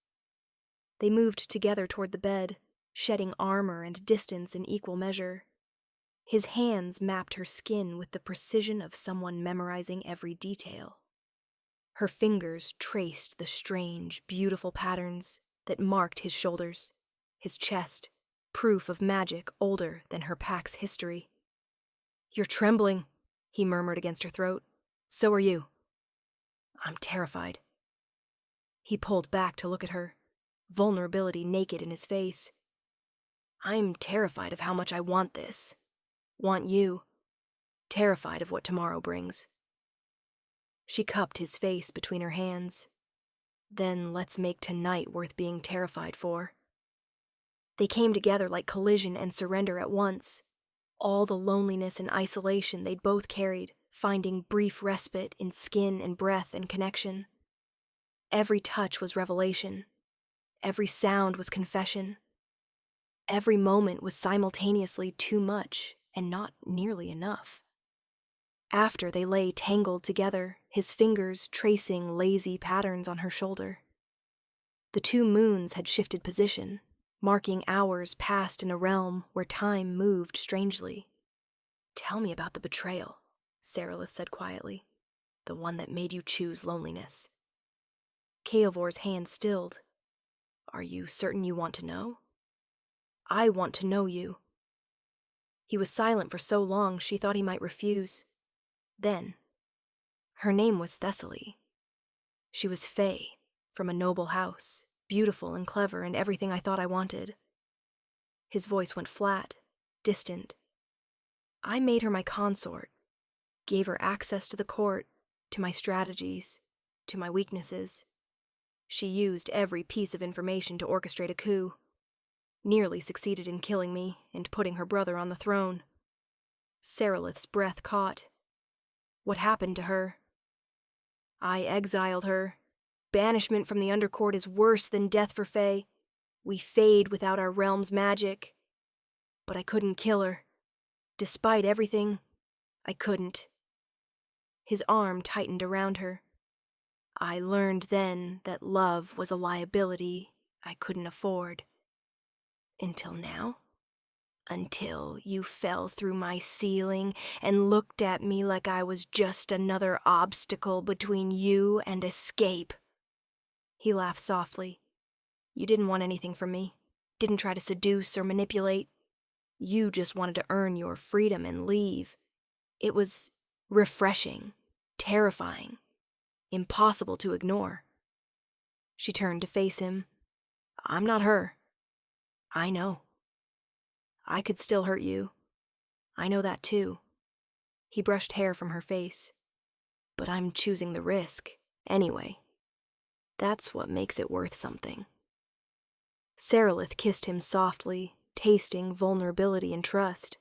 They moved together toward the bed, shedding armor and distance in equal measure. His hands mapped her skin with the precision of someone memorizing every detail. Her fingers traced the strange, beautiful patterns that marked his shoulders, his chest, proof of magic older than her pack's history. "You're trembling," he murmured against her throat. "So are you." "I'm terrified." He pulled back to look at her, vulnerability naked in his face. "I'm terrified of how much I want this. Want you. Terrified of what tomorrow brings." She cupped his face between her hands. "Then let's make tonight worth being terrified for." They came together like collision and surrender at once. All the loneliness and isolation they'd both carried, finding brief respite in skin and breath and connection. Every touch was revelation. Every sound was confession. Every moment was simultaneously too much and not nearly enough. After they lay tangled together, his fingers tracing lazy patterns on her shoulder. The two moons had shifted position, marking hours passed in a realm where time moved strangely. "Tell me about the betrayal," Serelith said quietly. "The one that made you choose loneliness." Kaelvor's hand stilled. "Are you certain you want to know?" "I want to know you." He was silent for so long she thought he might refuse. Then, her name was Thessaly. She was Fae, from a noble house, beautiful and clever and everything I thought I wanted. His voice went flat, distant. "I made her my consort, gave her access to the court, to my strategies, to my weaknesses. She used every piece of information to orchestrate a coup. Nearly succeeded in killing me and putting her brother on the throne." Serelith's breath caught. "What happened to her?" "I exiled her. Banishment from the Undercourt is worse than death for Fae. We fade without our realm's magic. But I couldn't kill her. Despite everything, I couldn't." His arm tightened around her. "I learned then that love was a liability I couldn't afford. Until now? Until you fell through my ceiling and looked at me like I was just another obstacle between you and escape." He laughed softly. "You didn't want anything from me. Didn't try to seduce or manipulate. You just wanted to earn your freedom and leave. It was refreshing, terrifying, impossible to ignore." She turned to face him. "I'm not her. I know. I could still hurt you. I know that too." He brushed hair from her face. "But I'm choosing the risk, anyway. That's what makes it worth something." Serelith kissed him softly, tasting vulnerability and trust.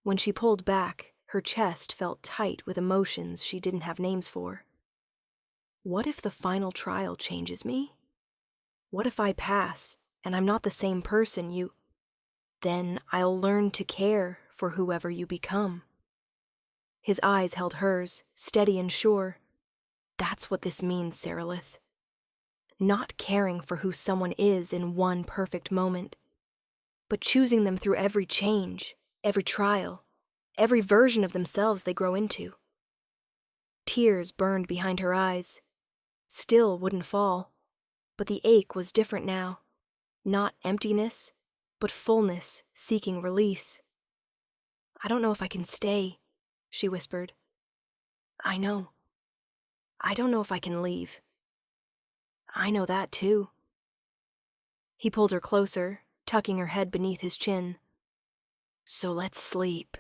When she pulled back, her chest felt tight with emotions she didn't have names for. What if the final trial changes me? What if I pass, and I'm not the same person you... Then I'll learn to care for whoever you become. His eyes held hers, steady and sure. That's what this means, Serelith. Not caring for who someone is in one perfect moment, but choosing them through every change, every trial, every version of themselves they grow into. Tears burned behind her eyes. Still wouldn't fall, but the ache was different now. Not emptiness, but fullness seeking release. "I don't know if I can stay," she whispered. "I know. I don't know if I can leave." "I know that too." He pulled her closer, tucking her head beneath his chin. "So let's sleep.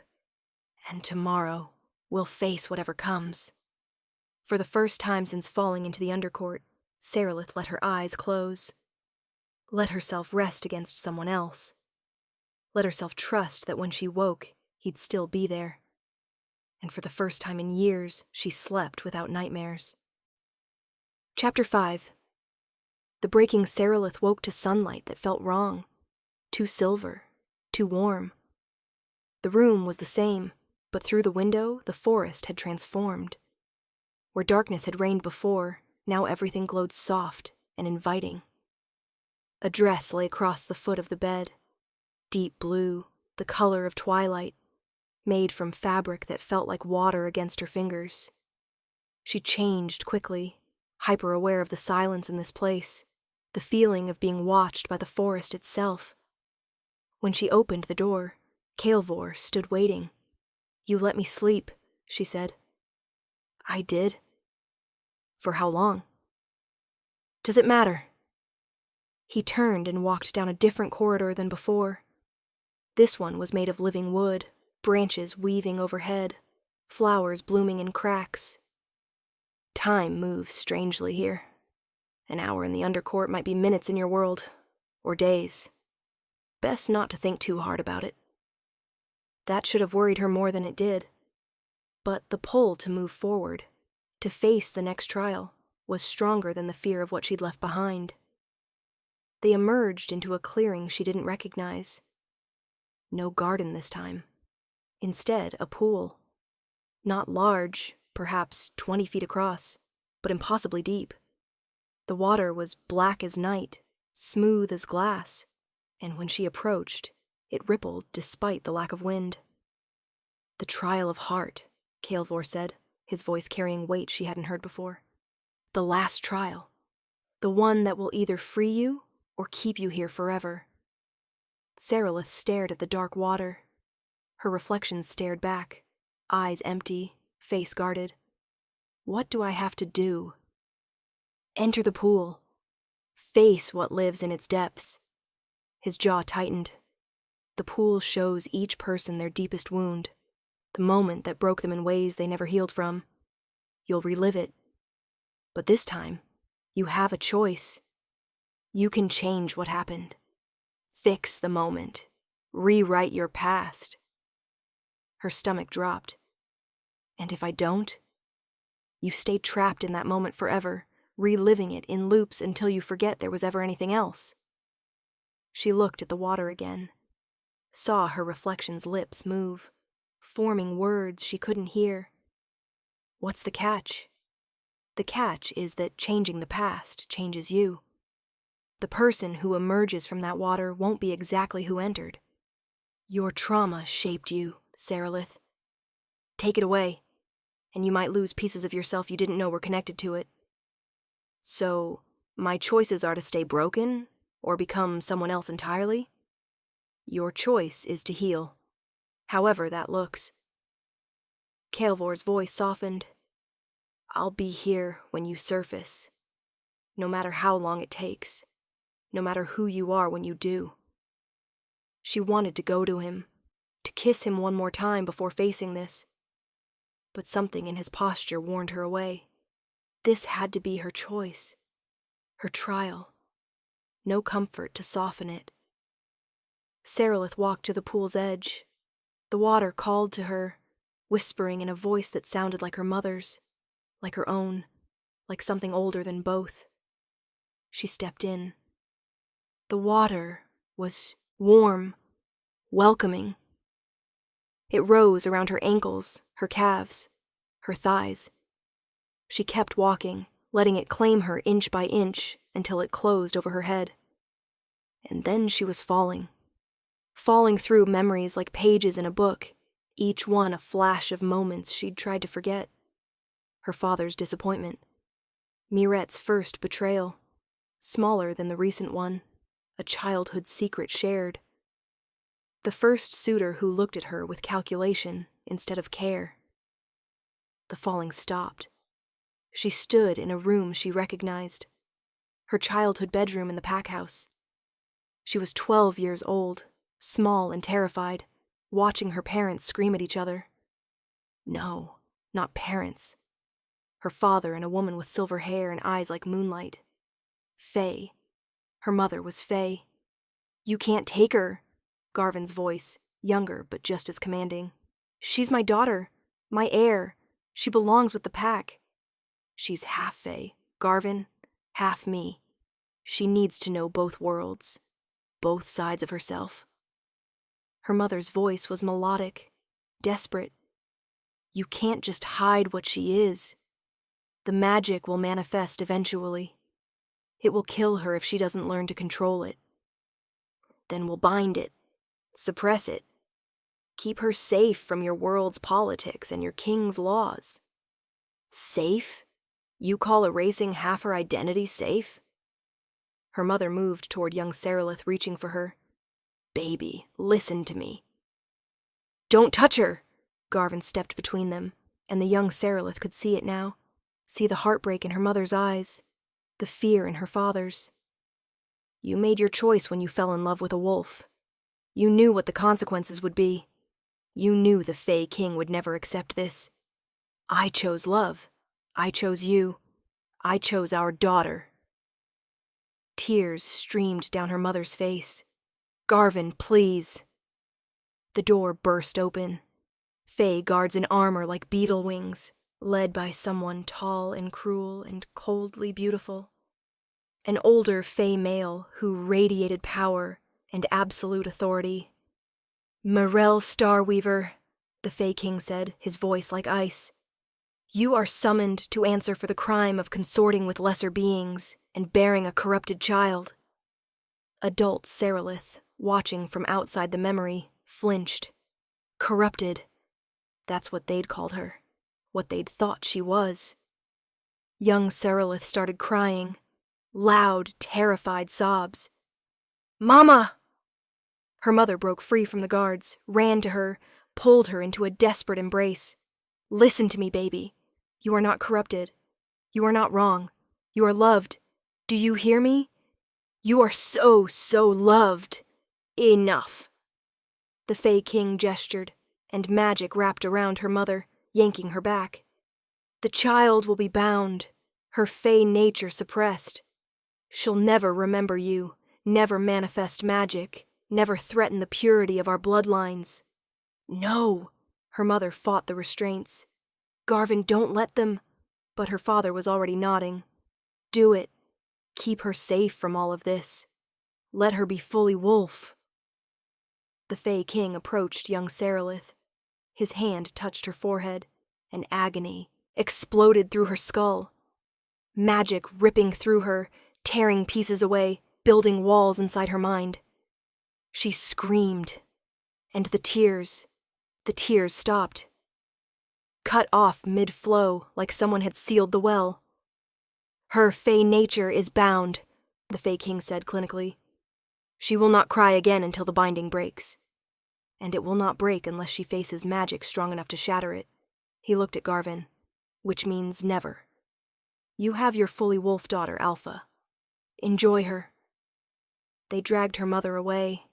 And tomorrow We'll face whatever comes. For the first time since falling into the Undercourt, Serelith let her eyes close. Let herself rest against someone else. Let herself trust that when she woke, he'd still be there. And for the first time in years, she slept without nightmares. Chapter 5. The breaking Serelith woke to sunlight that felt wrong. Too silver, too warm. The room was the same, but through the window, the forest had transformed. Where darkness had reigned before, now everything glowed soft and inviting. A dress lay across the foot of the bed, deep blue, the color of twilight, made from fabric that felt like water against her fingers. She changed quickly, hyper-aware of the silence in this place, the feeling of being watched by the forest itself. When she opened the door, Kaelvor stood waiting. "You let me sleep," she said. "I did." "For how long?" "Does it matter?" He turned and walked down a different corridor than before. This one was made of living wood, branches weaving overhead, flowers blooming in cracks. Time moves strangely here. An hour in the Undercourt might be minutes in your world, or days. Best not to think too hard about it. That should have worried her more than it did. But the pull to move forward, to face the next trial, was stronger than the fear of what she'd left behind. They emerged into a clearing she didn't recognize. No garden this time. Instead, a pool. Not large, perhaps 20 feet across, but impossibly deep. The water was black as night, smooth as glass, and when she approached, it rippled despite the lack of wind. "The trial of heart," Kaelvor said, his voice carrying weight she hadn't heard before. "The last trial. The one that will either free you or keep you here forever." Serelith stared at the dark water. Her reflection stared back, eyes empty, face guarded. "What do I have to do?" "Enter the pool. Face what lives in its depths." His jaw tightened. The pool shows each person their deepest wound, the moment that broke them in ways they never healed from. You'll relive it. But this time, you have a choice. You can change what happened. Fix the moment. Rewrite your past. Her stomach dropped. "And if I don't?" "You stay trapped in that moment forever, reliving it in loops until you forget there was ever anything else." She looked at the water again, saw her reflection's lips move, forming words she couldn't hear. "What's the catch?" "The catch is that changing the past changes you. The person who emerges from that water won't be exactly who entered. Your trauma shaped you, Serelith. Take it away, and you might lose pieces of yourself you didn't know were connected to it. So, my choices are to stay broken, or become someone else entirely? Your choice is to heal, however that looks." Kaelvor's voice softened. "I'll be here when you surface, no matter how long it takes, no matter who you are when you do." She wanted to go to him, to kiss him one more time before facing this. But something in his posture warned her away. This had to be her choice, her trial. No comfort to soften it. Serelith walked to the pool's edge. The water called to her, whispering in a voice that sounded like her mother's, like her own, like something older than both. She stepped in. The water was warm, welcoming. It rose around her ankles, her calves, her thighs. She kept walking, letting it claim her inch by inch until it closed over her head. And then she was falling through memories like pages in a book, each one a flash of moments she'd tried to forget. Her father's disappointment, Mirette's first betrayal, smaller than the recent one, a childhood secret shared. The first suitor who looked at her with calculation instead of care. The falling stopped. She stood in a room she recognized, her childhood bedroom in the pack house. She was 12 years old, small and terrified, watching her parents scream at each other. No, not parents. Her father and a woman with silver hair and eyes like moonlight. Fae. Her mother was Fae. You can't take her, Garvin's voice, younger but just as commanding. She's my daughter, my heir. She belongs with the pack. She's half Fae, Garvin, half me. She needs to know both worlds, both sides of herself. Her mother's voice was melodic, desperate. You can't just hide what she is. The magic will manifest eventually. It will kill her if she doesn't learn to control it. Then we'll bind it, suppress it, keep her safe from your world's politics and your king's laws. Safe? You call erasing half her identity safe? Her mother moved toward young Serelith, reaching for her. Baby, listen to me. Don't touch her! Garvin stepped between them, and the young Serelith could see it now, see the heartbreak in her mother's eyes, the fear in her father's. You made your choice when you fell in love with a wolf. You knew what the consequences would be. You knew the Fae King would never accept this. I chose love. I chose you. I chose our daughter. Tears streamed down her mother's face. Garvin, please. The door burst open. Fae guards in armor like beetle wings, led by someone tall and cruel and coldly beautiful. An older Fae male who radiated power and absolute authority. Morel Starweaver, the Fae King said, his voice like ice. You are summoned to answer for the crime of consorting with lesser beings and bearing a corrupted child. Adult Serelith, watching from outside the memory, flinched. Corrupted. That's what they'd called her, what they'd thought she was. Young Serelith started crying, loud, terrified sobs. Mama! Her mother broke free from the guards, ran to her, pulled her into a desperate embrace. Listen to me, baby. You are not corrupted. You are not wrong. You are loved. Do you hear me? You are so, so loved. Enough. The Fae King gestured, and magic wrapped around her mother, yanking her back. The child will be bound, her Fae nature suppressed. She'll never remember you, never manifest magic, never threaten the purity of our bloodlines. No, her mother fought the restraints. Garvin, don't let them. But her father was already nodding. Do it. Keep her safe from all of this. Let her be fully wolf. The Fae King approached young Serelith. His hand touched her forehead, and agony exploded through her skull. Magic ripping through her, tearing pieces away, building walls inside her mind. She screamed, and the tears stopped. Cut off mid-flow, like someone had sealed the well. Her Fae nature is bound, the Fae King said clinically. She will not cry again until the binding breaks. And it will not break unless she faces magic strong enough to shatter it. He looked at Garvin, which means never. You have your fully wolf daughter, Alpha. Enjoy her. They dragged her mother away.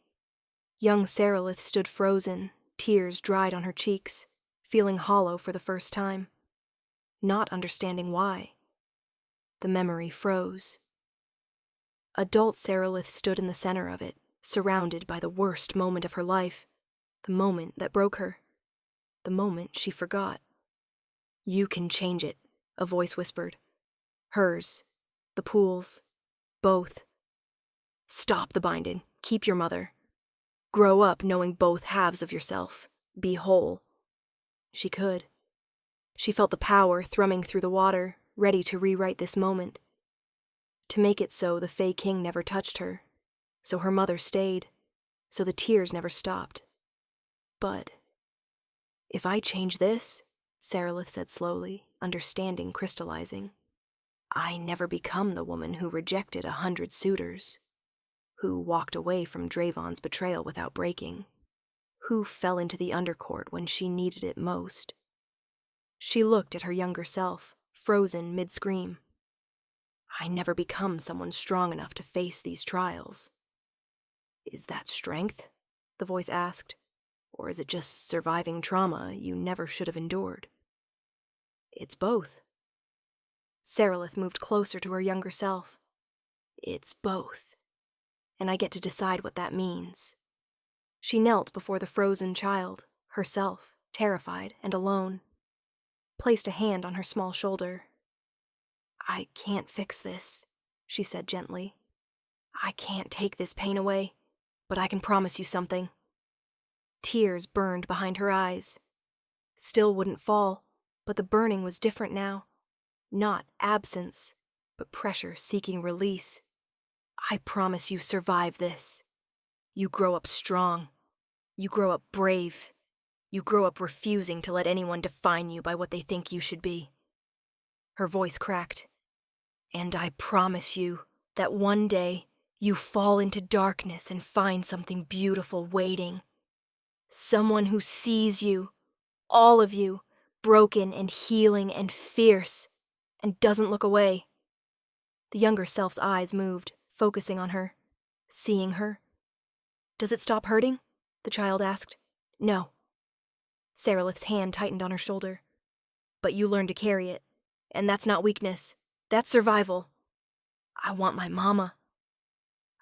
Young Serelith stood frozen, tears dried on her cheeks, feeling hollow for the first time, not understanding why. The memory froze. Adult Serelith stood in the center of it, surrounded by the worst moment of her life, the moment that broke her, the moment she forgot. You can change it, a voice whispered. Hers, the pool's, both. Stop the binding, keep your mother. Grow up knowing both halves of yourself, be whole. She could. She felt the power thrumming through the water, ready to rewrite this moment. To make it so, the Fae King never touched her, so her mother stayed, so the tears never stopped. But if I change this, Serelith said slowly, understanding crystallizing, I never become the woman who rejected 100 suitors, who walked away from Draven's betrayal without breaking, who fell into the Undercourt when she needed it most. She looked at her younger self, frozen mid-scream. I never become someone strong enough to face these trials. Is that strength? The voice asked. Or is it just surviving trauma you never should have endured? It's both. Serelith moved closer to her younger self. It's both. And I get to decide what that means. She knelt before the frozen child, herself, terrified and alone, placed a hand on her small shoulder. I can't fix this, she said gently. I can't take this pain away, but I can promise you something. Tears burned behind her eyes. Still wouldn't fall, but the burning was different now. Not absence, but pressure seeking release. I promise you survive this. You grow up strong. You grow up brave. You grow up refusing to let anyone define you by what they think you should be. Her voice cracked. And I promise you that one day you fall into darkness and find something beautiful waiting. Someone who sees you, all of you, broken and healing and fierce, and doesn't look away. The younger self's eyes moved, focusing on her, seeing her. Does it stop hurting? The child asked. No. Serelith's hand tightened on her shoulder. But you learn to carry it, and that's not weakness. That's survival. I want my mama.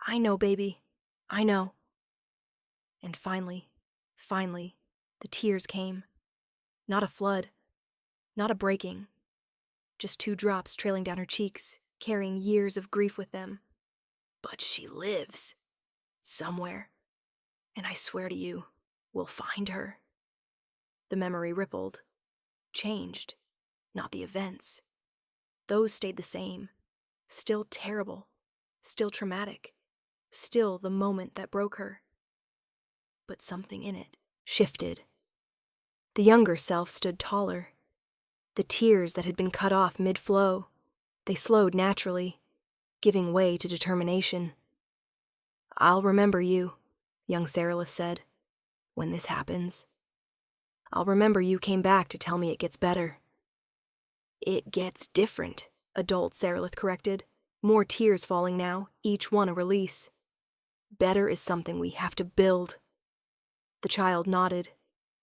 I know, baby. I know. And finally, the tears came. Not a flood. Not a breaking. Just 2 drops trailing down her cheeks, carrying years of grief with them. But she lives. Somewhere. And I swear to you, we'll find her. The memory rippled. Changed. Not the events. Those stayed the same. Still terrible. Still traumatic. Still the moment that broke her. But something in it shifted. The younger self stood taller. The tears that had been cut off mid-flow, they slowed naturally, giving way to determination. I'll remember you, young Serelith said, when this happens. I'll remember you came back to tell me it gets better. It gets different, adult Serelith corrected, more tears falling now, each one a release. Better is something we have to build. The child nodded,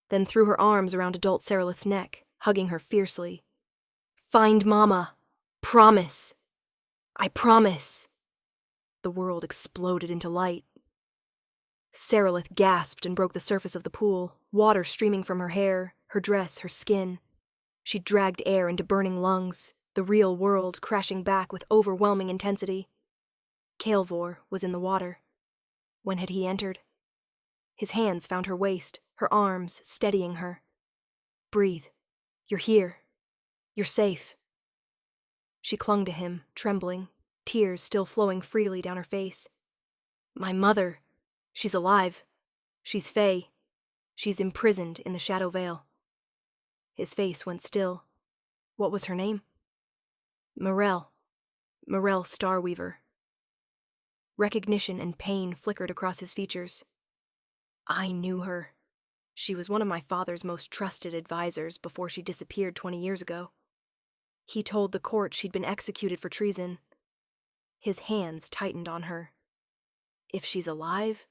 then threw her arms around adult Serelith's neck, hugging her fiercely. Find Mama. Promise. I promise. The world exploded into light. Serelith gasped and broke the surface of the pool, water streaming from her hair, her dress, her skin. She dragged air into burning lungs, the real world crashing back with overwhelming intensity. Kaelvor was in the water. When had he entered? His hands found her waist, her arms steadying her. Breathe. You're here. You're safe. She clung to him, trembling, tears still flowing freely down her face. My mother. She's alive. She's Fae. She's imprisoned in the Shadowveil. His face went still. What was her name? Morel. Morel Starweaver. Recognition and pain flickered across his features. I knew her. She was one of my father's most trusted advisors before she disappeared 20 years ago. He told the court she'd been executed for treason. His hands tightened on her. If she's alive?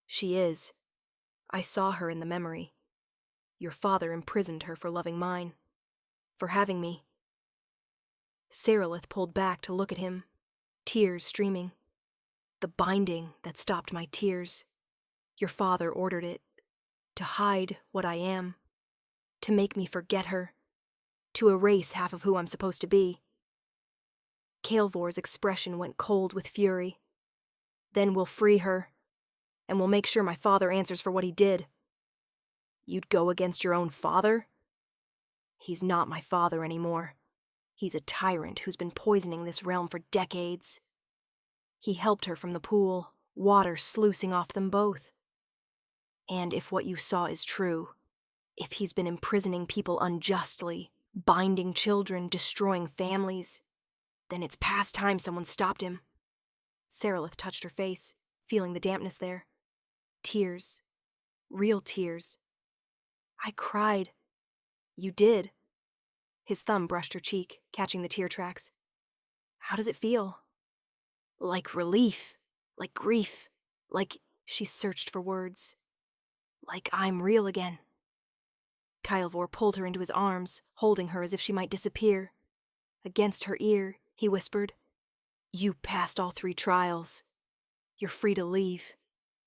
She is. I saw her in the memory. Your father imprisoned her for loving mine. For having me. Serelith pulled back to look at him, tears streaming. The binding that stopped my tears. Your father ordered it. To hide what I am. To make me forget her. To erase half of who I'm supposed to be. Kaelvor's expression went cold with fury. Then we'll free her, and we'll make sure my father answers for what he did. You'd go against your own father? He's not my father anymore. He's a tyrant who's been poisoning this realm for decades. He helped her from the pool, water sluicing off them both. And if what you saw is true, if he's been imprisoning people unjustly, binding children, destroying families, then it's past time someone stopped him. Serelith touched her face, feeling the dampness there. Tears. Real tears. I cried. You did. His thumb brushed her cheek, catching the tear tracks. How does it feel? Like relief. Like grief. Like... She searched for words. Like I'm real again. Kaelvor pulled her into his arms, holding her as if she might disappear. Against her ear, he whispered, "You passed all 3 trials. You're free to leave.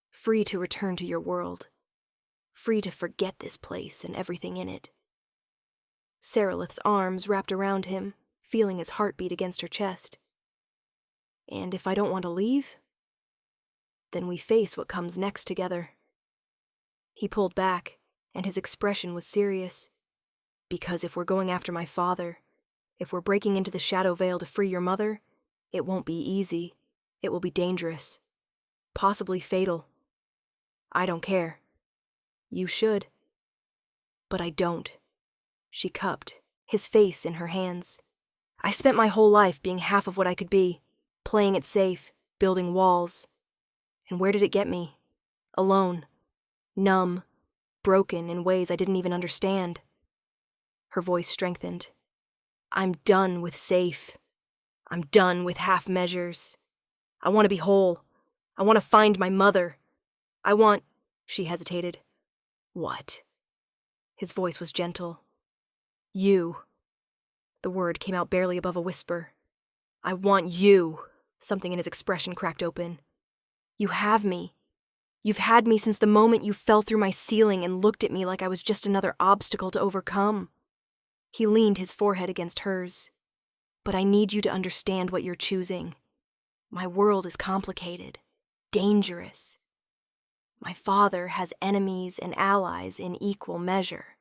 Free to return to your world. Free to forget this place and everything in it." Serelith's arms wrapped around him, feeling his heartbeat against her chest. "And if I don't want to leave? Then we face what comes next together." He pulled back, and his expression was serious. "Because if we're going after my father, if we're breaking into the Shadowveil to free your mother, it won't be easy. It will be dangerous. Possibly fatal. I don't care. You should. But I don't." She cupped, his face in her hands. "I spent my whole life being half of what I could be, playing it safe, building walls. And where did it get me? Alone. Numb. Broken in ways I didn't even understand." Her voice strengthened. "I'm done with safe. I'm done with half measures. I want to be whole. I want to find my mother. I want—" She hesitated. "What?" His voice was gentle. "You." The word came out barely above a whisper. "I want you." Something in his expression cracked open. "You have me. You've had me since the moment you fell through my ceiling and looked at me like I was just another obstacle to overcome." He leaned his forehead against hers. "But I need you to understand what you're choosing. My world is complicated, dangerous. My father has enemies and allies in equal measure.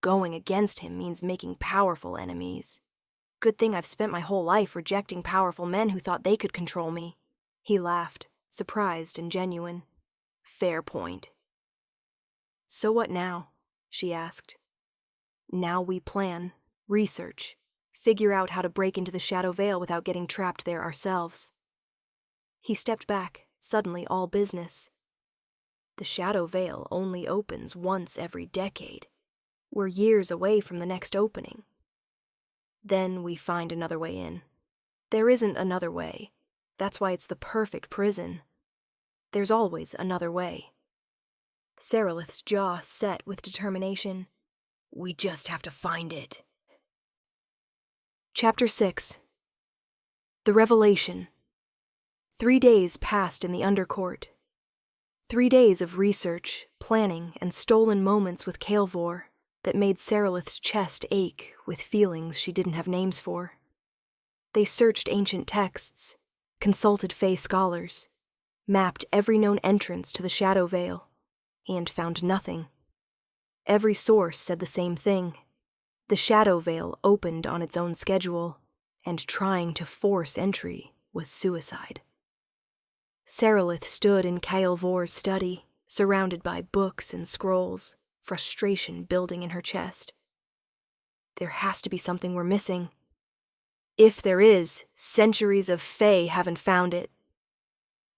Going against him means making powerful enemies. Good thing I've spent my whole life rejecting powerful men who thought they could control me." He laughed, surprised and genuine. "Fair point." "So what now?" she asked. "Now we plan, research, figure out how to break into the Shadowveil without getting trapped there ourselves." He stepped back, suddenly all business. "The Shadowveil only opens once every decade. We're years away from the next opening. Then we find another way in. There isn't another way. That's why it's the perfect prison. There's always another way." Serelith's jaw set with determination. "We just have to find it." Chapter 6. The Revelation. 3 days passed in the Undercourt. 3 days of research, planning, and stolen moments with Kaelvor that made Serelith's chest ache with feelings she didn't have names for. They searched ancient texts, consulted Fae scholars, mapped every known entrance to the Shadowveil, and found nothing. Every source said the same thing. The Shadowveil opened on its own schedule, and trying to force entry was suicide. Serelith stood in Kaelvor's study, surrounded by books and scrolls, frustration building in her chest. There has to be something we're missing. If there is, centuries of Fae haven't found it.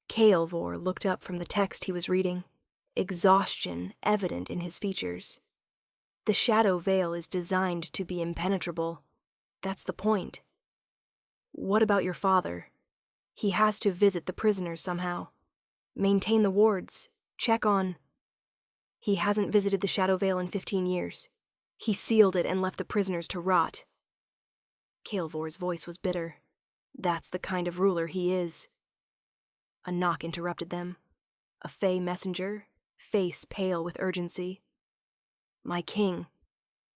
Kaelvor looked up from the text he was reading, exhaustion evident in his features. The Shadowveil is designed to be impenetrable. That's the point. What about your father? He has to visit the prisoners somehow. Maintain the wards. Check on... He hasn't visited the Shadowveil in 15 years. He sealed it and left the prisoners to rot. Kaelvor's voice was bitter. That's the kind of ruler he is. A knock interrupted them. A Fae messenger, face pale with urgency. "My king,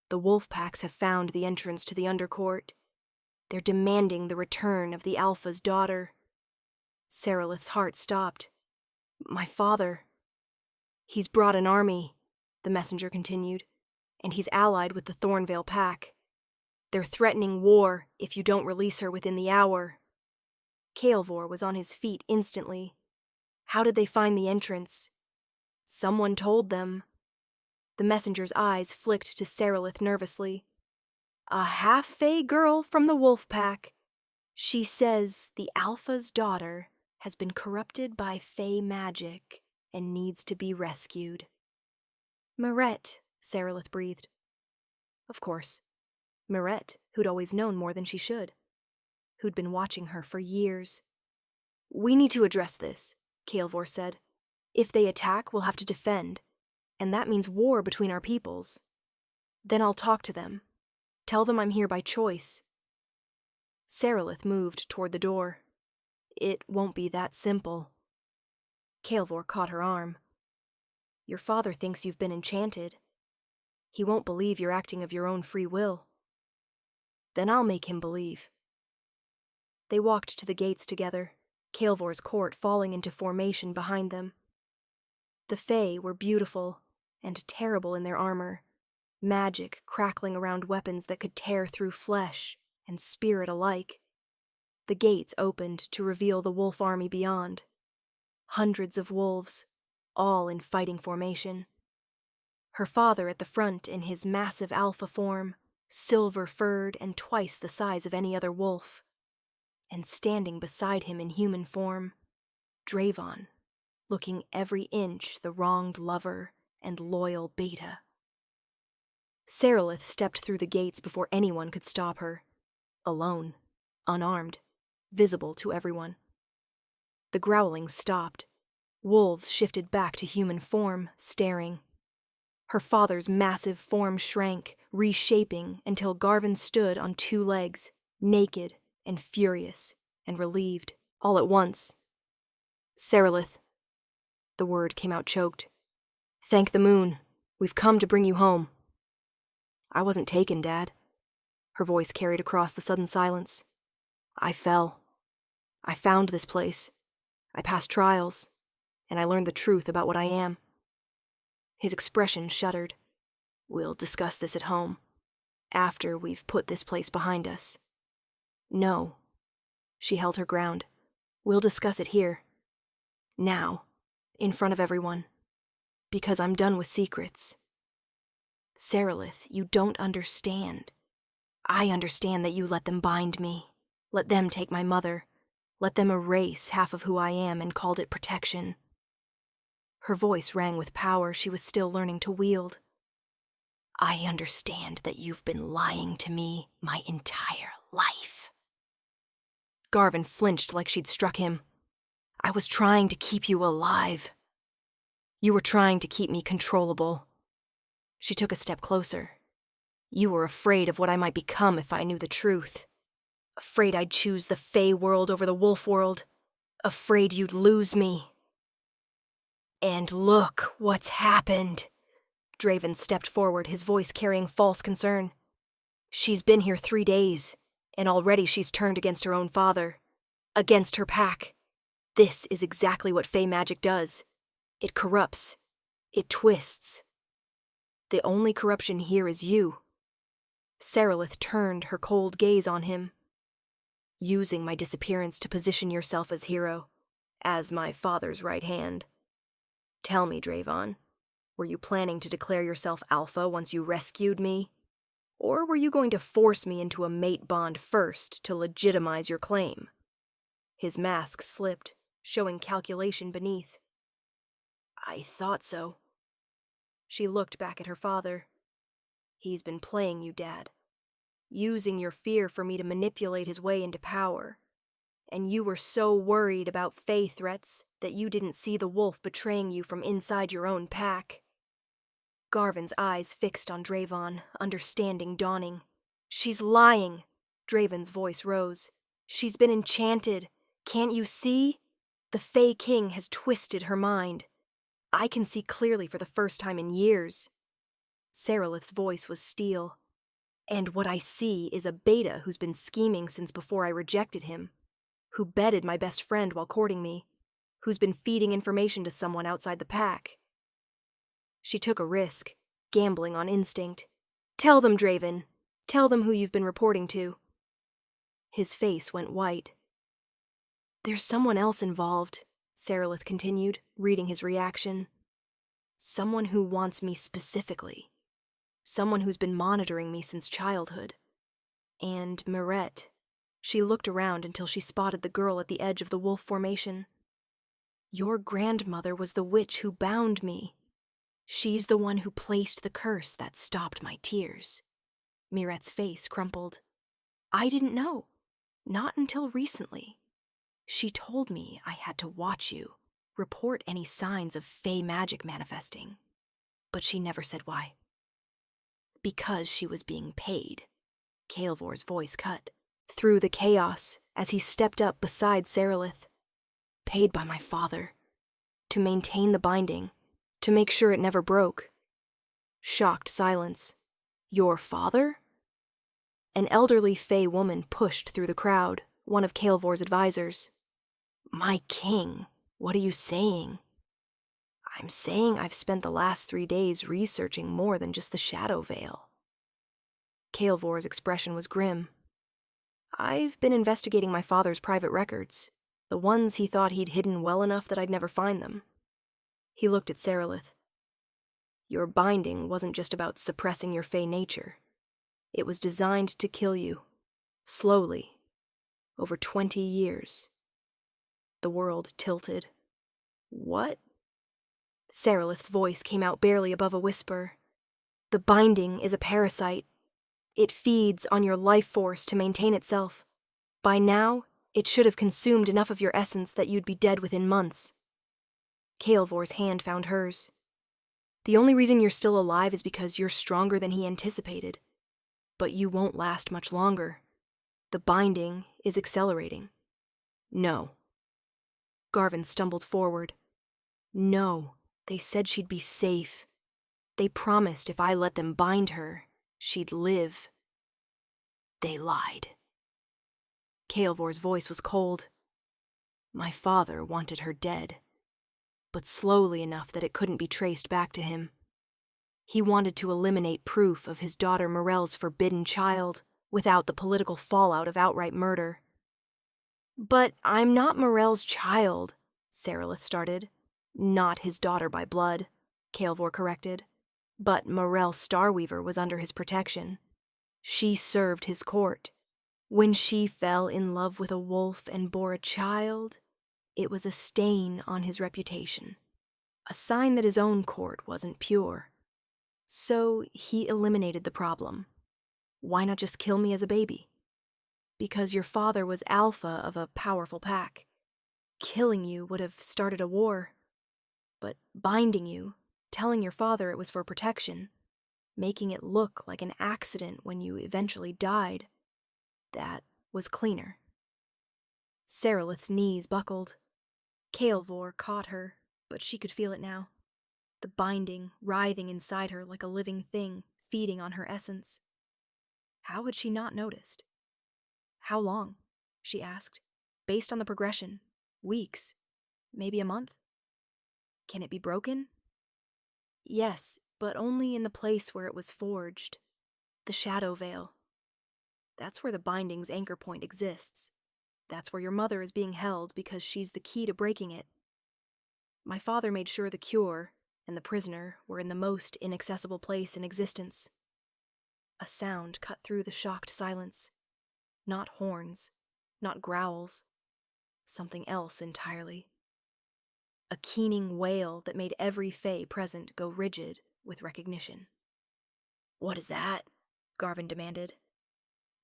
the wolf packs have found the entrance to the Undercourt. They're demanding the return of the Alpha's daughter." Serelith's heart stopped. "My father." "He's brought an army," the messenger continued, "and he's allied with the Thornvale pack. They're threatening war if you don't release her within the hour." Kaelvor was on his feet instantly. How did they find the entrance? Someone told them. The messenger's eyes flicked to Serelith nervously. "A half-Fae girl from the wolf pack. She says the Alpha's daughter has been corrupted by Fae magic and needs to be rescued." "Mirette," Serelith breathed. Of course. Mirette, who'd always known more than she should. Who'd been watching her for years. "We need to address this," Kaelvor said. "If they attack, we'll have to defend. And that means war between our peoples. Then I'll talk to them. Tell them I'm here by choice. Serelith moved toward the door. It won't be that simple. Kaelvor caught her arm. Your father thinks you've been enchanted. He won't believe you're acting of your own free will. Then I'll make him believe. They walked to the gates together, Kaelvor's court falling into formation behind them. The Fae were beautiful and terrible in their armor, magic crackling around weapons that could tear through flesh and spirit alike. The gates opened to reveal the wolf army beyond. Hundreds of wolves, all in fighting formation. Her father at the front in his massive alpha form, silver-furred and twice the size of any other wolf. And standing beside him in human form, Dravon, looking every inch the wronged lover and loyal beta. Serelith stepped through the gates before anyone could stop her. Alone, unarmed, visible to everyone. The growling stopped. Wolves shifted back to human form, staring. Her father's massive form shrank, reshaping until Garvin stood on 2 legs, naked and furious and relieved, all at once. Serelith. The word came out choked. Thank the moon. We've come to bring you home. I wasn't taken, Dad. Her voice carried across the sudden silence. I fell. I found this place. I passed trials, and I learned the truth about what I am. His expression shuddered. We'll discuss this at home, after we've put this place behind us. No. She held her ground. We'll discuss it here. Now, in front of everyone. Because I'm done with secrets. Serelith, you don't understand. I understand that you let them bind me. Let them take my mother. Let them erase half of who I am and called it protection. Her voice rang with power she was still learning to wield. I understand that you've been lying to me my entire life. Garvin flinched like she'd struck him. I was trying to keep you alive. You were trying to keep me controllable. She took a step closer. You were afraid of what I might become if I knew the truth. Afraid I'd choose the Fae world over the wolf world. Afraid you'd lose me. And look what's happened. Draven stepped forward, his voice carrying false concern. She's been here 3 days, and already she's turned against her own father. Against her pack. This is exactly what Fae magic does. It corrupts. It twists. The only corruption here is you. Serelith turned her cold gaze on him. Using my disappearance to position yourself as hero, as my father's right hand. Tell me, Dravon, were you planning to declare yourself alpha once you rescued me? Or were you going to force me into a mate bond first to legitimize your claim? His mask slipped, showing calculation beneath. I thought so. She looked back at her father. He's been playing you, Dad. Using your fear for me to manipulate his way into power. And you were so worried about Fae threats that you didn't see the wolf betraying you from inside your own pack. Garvin's eyes fixed on Dravon, understanding dawning. She's lying. Draven's voice rose. She's been enchanted. Can't you see? The Fae King has twisted her mind. I can see clearly for the first time in years. Serelith's voice was steel. And what I see is a beta who's been scheming since before I rejected him, who bedded my best friend while courting me, who's been feeding information to someone outside the pack. She took a risk, gambling on instinct. Tell them, Draven. Tell them who you've been reporting to. His face went white. There's someone else involved, Serelith continued, reading his reaction. Someone who wants me specifically. Someone who's been monitoring me since childhood. And Mirette. She looked around until she spotted the girl at the edge of the wolf formation. Your grandmother was the witch who bound me. She's the one who placed the curse that stopped my tears. Mirette's face crumpled. I didn't know. Not until recently. She told me I had to watch you, report any signs of Fae magic manifesting. But she never said why. Because she was being paid. Kaelvor's voice cut through the chaos as he stepped up beside Serelith. Paid by my father. To maintain the binding. To make sure it never broke. Shocked silence. Your father? An elderly Fae woman pushed through the crowd, one of Kaelvor's advisors. My king, what are you saying? I'm saying I've spent the last 3 days researching more than just the Shadowveil. Kaelvor's expression was grim. I've been investigating my father's private records, the ones he thought he'd hidden well enough that I'd never find them. He looked at Serelith. Your binding wasn't just about suppressing your Fae nature. It was designed to kill you, slowly, over 20 years. The world tilted. What? Serelith's voice came out barely above a whisper. The binding is a parasite. It feeds on your life force to maintain itself. By now, it should have consumed enough of your essence that you'd be dead within months. Kaelvor's hand found hers. The only reason you're still alive is because you're stronger than he anticipated. But you won't last much longer. The binding is accelerating. No. Garvin stumbled forward. No, they said she'd be safe. They promised if I let them bind her, she'd live. They lied. Kaelvor's voice was cold. My father wanted her dead, but slowly enough that it couldn't be traced back to him. He wanted to eliminate proof of his daughter Morel's forbidden child without the political fallout of outright murder. But I'm not Morel's child, Serelith started. Not his daughter by blood, Kaelvor corrected. But Morel Starweaver was under his protection. She served his court. When she fell in love with a wolf and bore a child, it was a stain on his reputation. A sign that his own court wasn't pure. So he eliminated the problem. Why not just kill me as a baby? Because your father was alpha of a powerful pack. Killing you would have started a war. But binding you, telling your father it was for protection, making it look like an accident when you eventually died, that was cleaner. Serelith's knees buckled. Kaelvor caught her, but she could feel it now. The binding writhing inside her like a living thing, feeding on her essence. How had she not noticed? How long? She asked. Based on the progression. Weeks. Maybe a month? Can it be broken? Yes, but only in the place where it was forged. The Shadowveil. That's where the binding's anchor point exists. That's where your mother is being held because she's the key to breaking it. My father made sure the cure and the prisoner were in the most inaccessible place in existence. A sound cut through the shocked silence. Not horns, not growls. Something else entirely. A keening wail that made every Fae present go rigid with recognition. What is that? Garvin demanded.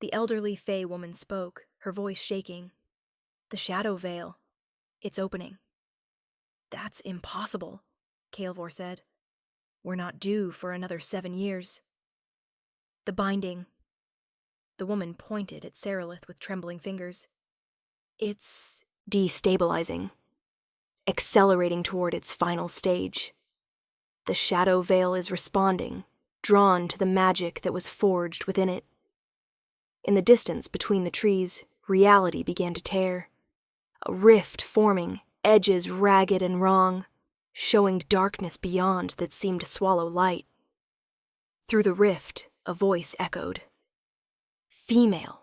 The elderly Fae woman spoke, her voice shaking. The Shadowveil. It's opening. That's impossible, Kaelvor said. We're not due for another 7 years. The binding. The woman pointed at Serelith with trembling fingers. It's destabilizing. Accelerating toward its final stage. The Shadowveil is responding, drawn to the magic that was forged within it. In the distance between the trees, reality began to tear. A rift forming, edges ragged and wrong, showing darkness beyond that seemed to swallow light. Through the rift, a voice echoed. Female,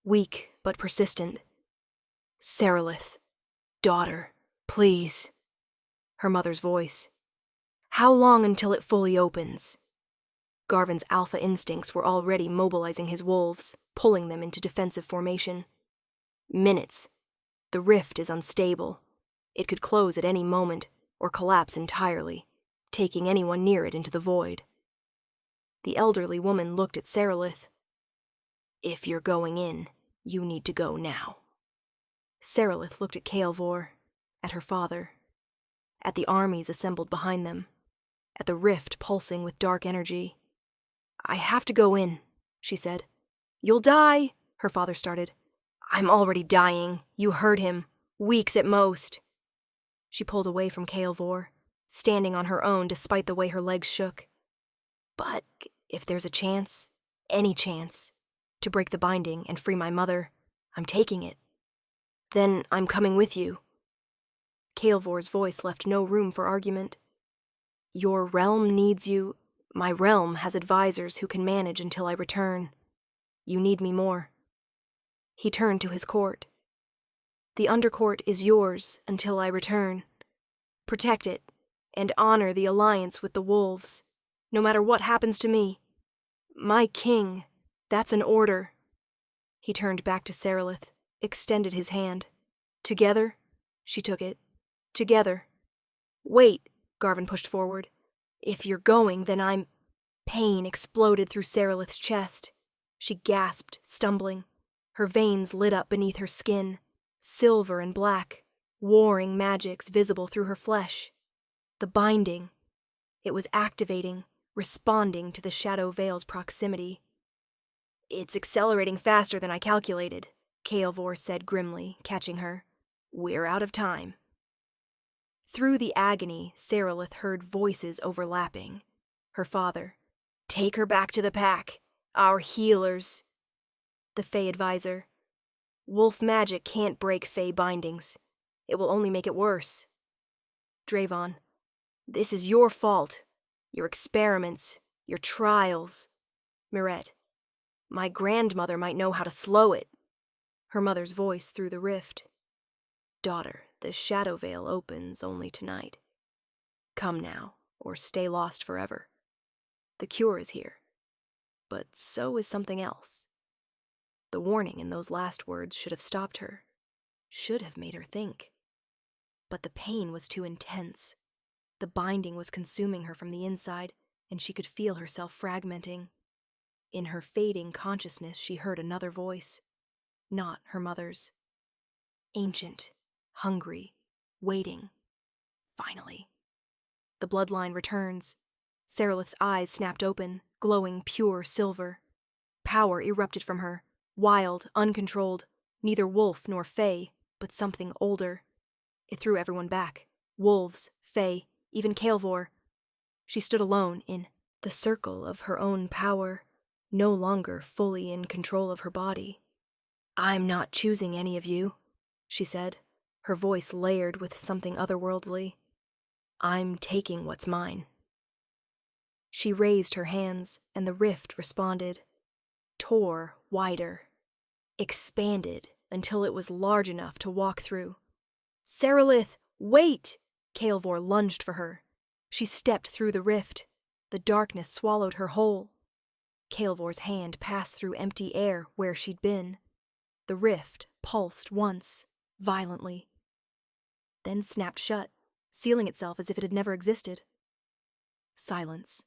weak but persistent. Serelith, daughter, please. Her mother's voice. How long until it fully opens? Garvin's alpha instincts were already mobilizing his wolves, pulling them into defensive formation. Minutes. The rift is unstable. It could close at any moment, or collapse entirely, taking anyone near it into the void. The elderly woman looked at Serelith. If you're going in, you need to go now. Serelith looked at Kaelvor, at her father, at the armies assembled behind them, at the rift pulsing with dark energy. I have to go in, she said. You'll die, her father started. I'm already dying. You heard him. Weeks at most. She pulled away from Kaelvor, standing on her own despite the way her legs shook. But if there's a chance, any chance, to break the binding and free my mother, I'm taking it. Then I'm coming with you. Kaelvor's voice left no room for argument. Your realm needs you. My realm has advisors who can manage until I return. You need me more. He turned to his court. The Undercourt is yours until I return. Protect it, and honor the alliance with the wolves, no matter what happens to me. My king, that's an order. He turned back to Serelith, extended his hand. Together? She took it. Together. Wait, Garvin pushed forward. If you're going, then I'm... Pain exploded through Serelith's chest. She gasped, stumbling. Her veins lit up beneath her skin, silver and black, warring magics visible through her flesh. The binding. It was activating, responding to the Shadowveil's proximity. It's accelerating faster than I calculated, Kaelvor said grimly, catching her. We're out of time. Through the agony, Serelith heard voices overlapping. Her father. Take her back to the pack. Our healers. The Fae advisor. Wolf magic can't break Fae bindings. It will only make it worse. Dravon. This is your fault. Your experiments. Your trials. Mirette. My grandmother might know how to slow it. Her mother's voice through the rift. Daughter, the Shadowveil opens only tonight. Come now, or stay lost forever. The cure is here. But so is something else. The warning in those last words should have stopped her. Should have made her think. But the pain was too intense. The binding was consuming her from the inside, and she could feel herself fragmenting. In her fading consciousness, she heard another voice. Not her mother's. Ancient, hungry, waiting. Finally. The bloodline returns. Serelith's eyes snapped open, glowing pure silver. Power erupted from her, wild, uncontrolled, neither wolf nor Fae, but something older. It threw everyone back. Wolves, Fae, even Kaelvor. She stood alone in the circle of her own power, no longer fully in control of her body. I'm not choosing any of you, she said, her voice layered with something otherworldly. I'm taking what's mine. She raised her hands, and the rift responded. Tore wider. Expanded until it was large enough to walk through. Serelith, wait! Kaelvor lunged for her. She stepped through the rift. The darkness swallowed her whole. Kaelvor's hand passed through empty air where she'd been. The rift pulsed once, violently. Then snapped shut, sealing itself as if it had never existed. Silence.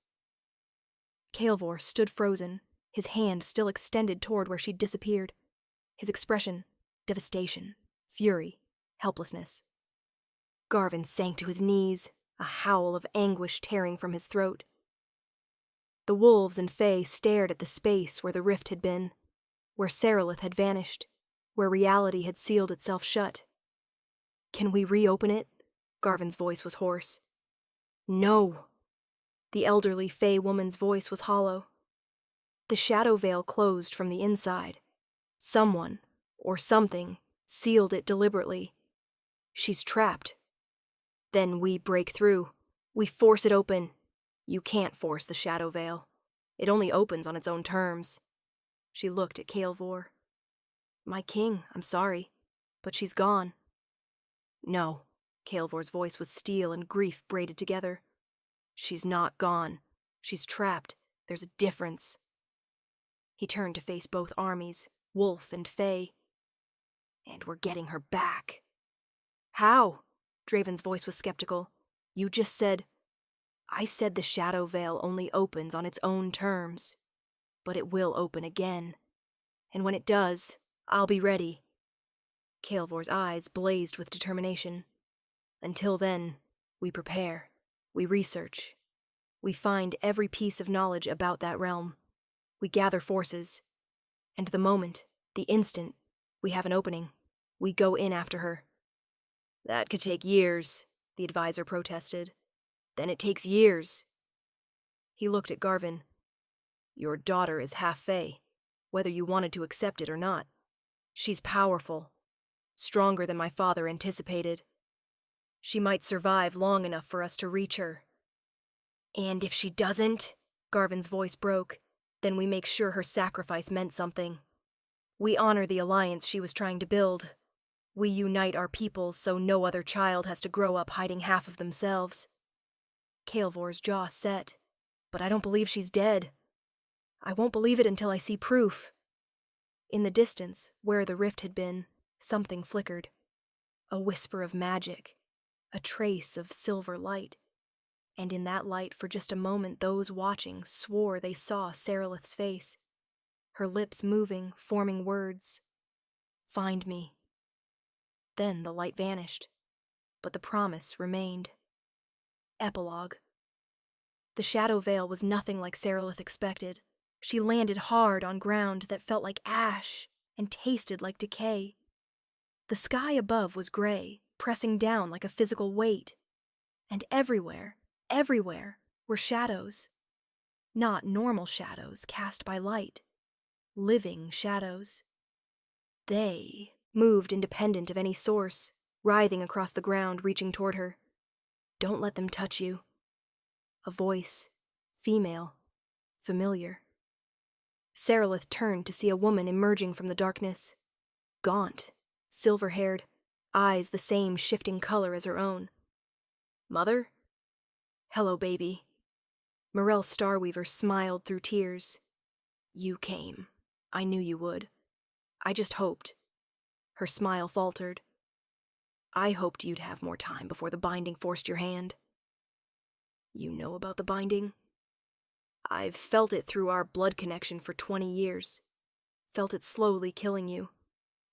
Kaelvor stood frozen, his hand still extended toward where she'd disappeared. His expression, devastation, fury, helplessness. Garvin sank to his knees, a howl of anguish tearing from his throat. The wolves and Fae stared at the space where the rift had been, where Serelith had vanished, where reality had sealed itself shut. Can we reopen it? Garvin's voice was hoarse. No. The elderly Fae woman's voice was hollow. The Shadowveil closed from the inside. Someone, or something, sealed it deliberately. She's trapped. Then we break through. We force it open. You can't force the Shadowveil. It only opens on its own terms. She looked at Kaelvor. My king, I'm sorry, but she's gone. No. Kaelvor's voice was steel and grief braided together. She's not gone. She's trapped. There's a difference. He turned to face both armies, wolf and Fae. And we're getting her back. How? Draven's voice was skeptical. You just said... I said the Shadowveil only opens on its own terms. But it will open again. And when it does, I'll be ready. Kaelvor's eyes blazed with determination. Until then, we prepare. We research. We find every piece of knowledge about that realm, We gather forces, and the instant, we have an opening, we go in after her. That could take years, the advisor protested. Then it takes years. He looked at Garvin. Your daughter is half-Fae, whether you wanted to accept it or not. She's powerful, stronger than my father anticipated. She might survive long enough for us to reach her. And if she doesn't, Garvin's voice broke, then we make sure her sacrifice meant something. We honor the alliance she was trying to build. We unite our peoples so no other child has to grow up hiding half of themselves. Kaelvor's jaw set. But I don't believe she's dead. I won't believe it until I see proof. In the distance, where the rift had been, something flickered. A whisper of magic. A trace of silver light. And in that light, for just a moment, those watching swore they saw Serelith's face. Her lips moving, forming words. Find me. Then the light vanished. But the promise remained. Epilogue. The Shadowveil was nothing like Serelith expected. She landed hard on ground that felt like ash and tasted like decay. The sky above was gray, pressing down like a physical weight. And everywhere, were shadows. Not normal shadows cast by light. Living shadows. They moved independent of any source, writhing across the ground, reaching toward her. Don't let them touch you. A voice, female, familiar. Serelith turned to see a woman emerging from the darkness. Gaunt, silver-haired, eyes the same shifting color as her own. Mother? Hello, baby. Morel Starweaver smiled through tears. You came. I knew you would. I just hoped. Her smile faltered. I hoped you'd have more time before the binding forced your hand. You know about the binding? I've felt it through our blood connection for 20 years. Felt it slowly killing you.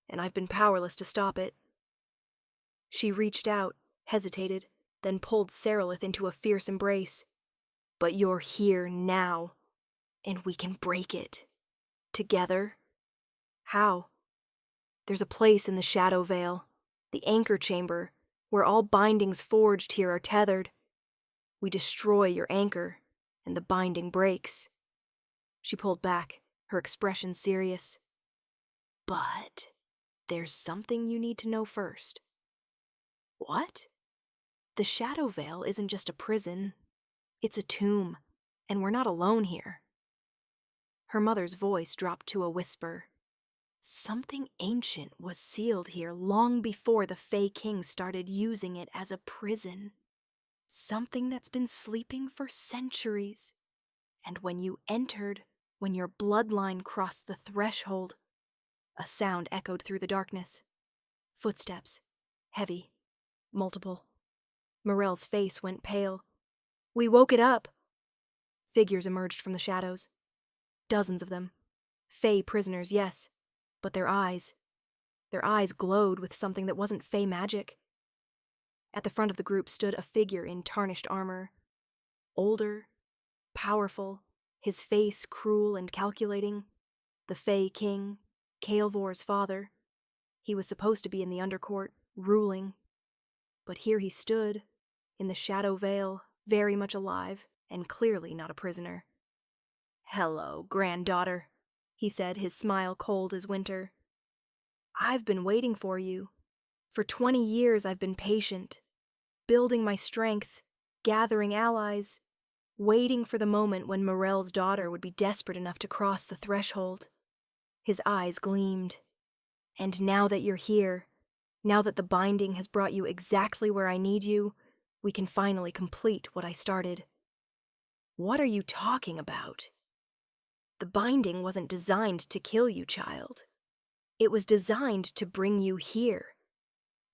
And I've been powerless to stop it. She reached out, hesitated, then pulled Serelith into a fierce embrace. But you're here now, and we can break it. Together. How? There's a place in the Shadowveil, the anchor chamber, where all bindings forged here are tethered. We destroy your anchor, and the binding breaks. She pulled back, her expression serious. But there's something you need to know first. What? The Shadowveil isn't just a prison. It's a tomb, and we're not alone here. Her mother's voice dropped to a whisper. Something ancient was sealed here long before the Fae King started using it as a prison. Something that's been sleeping for centuries. And when you entered, when your bloodline crossed the threshold, a sound echoed through the darkness. Footsteps. Heavy. Multiple. Morel's face went pale. We woke it up. Figures emerged from the shadows. Dozens of them. Fae prisoners, yes. But their eyes glowed with something that wasn't Fae magic. At the front of the group stood a figure in tarnished armor. Older, powerful, his face cruel and calculating. The Fae King, Kaelvor's father. He was supposed to be in the Undercourt, ruling. But here he stood, in the Shadowveil, very much alive, and clearly not a prisoner. Hello, granddaughter, he said, his smile cold as winter. I've been waiting for you. For 20 years I've been patient, building my strength, gathering allies, waiting for the moment when Morel's daughter would be desperate enough to cross the threshold. His eyes gleamed. And now that you're here, now that the binding has brought you exactly where I need you, we can finally complete what I started. What are you talking about? The binding wasn't designed to kill you, child. It was designed to bring you here.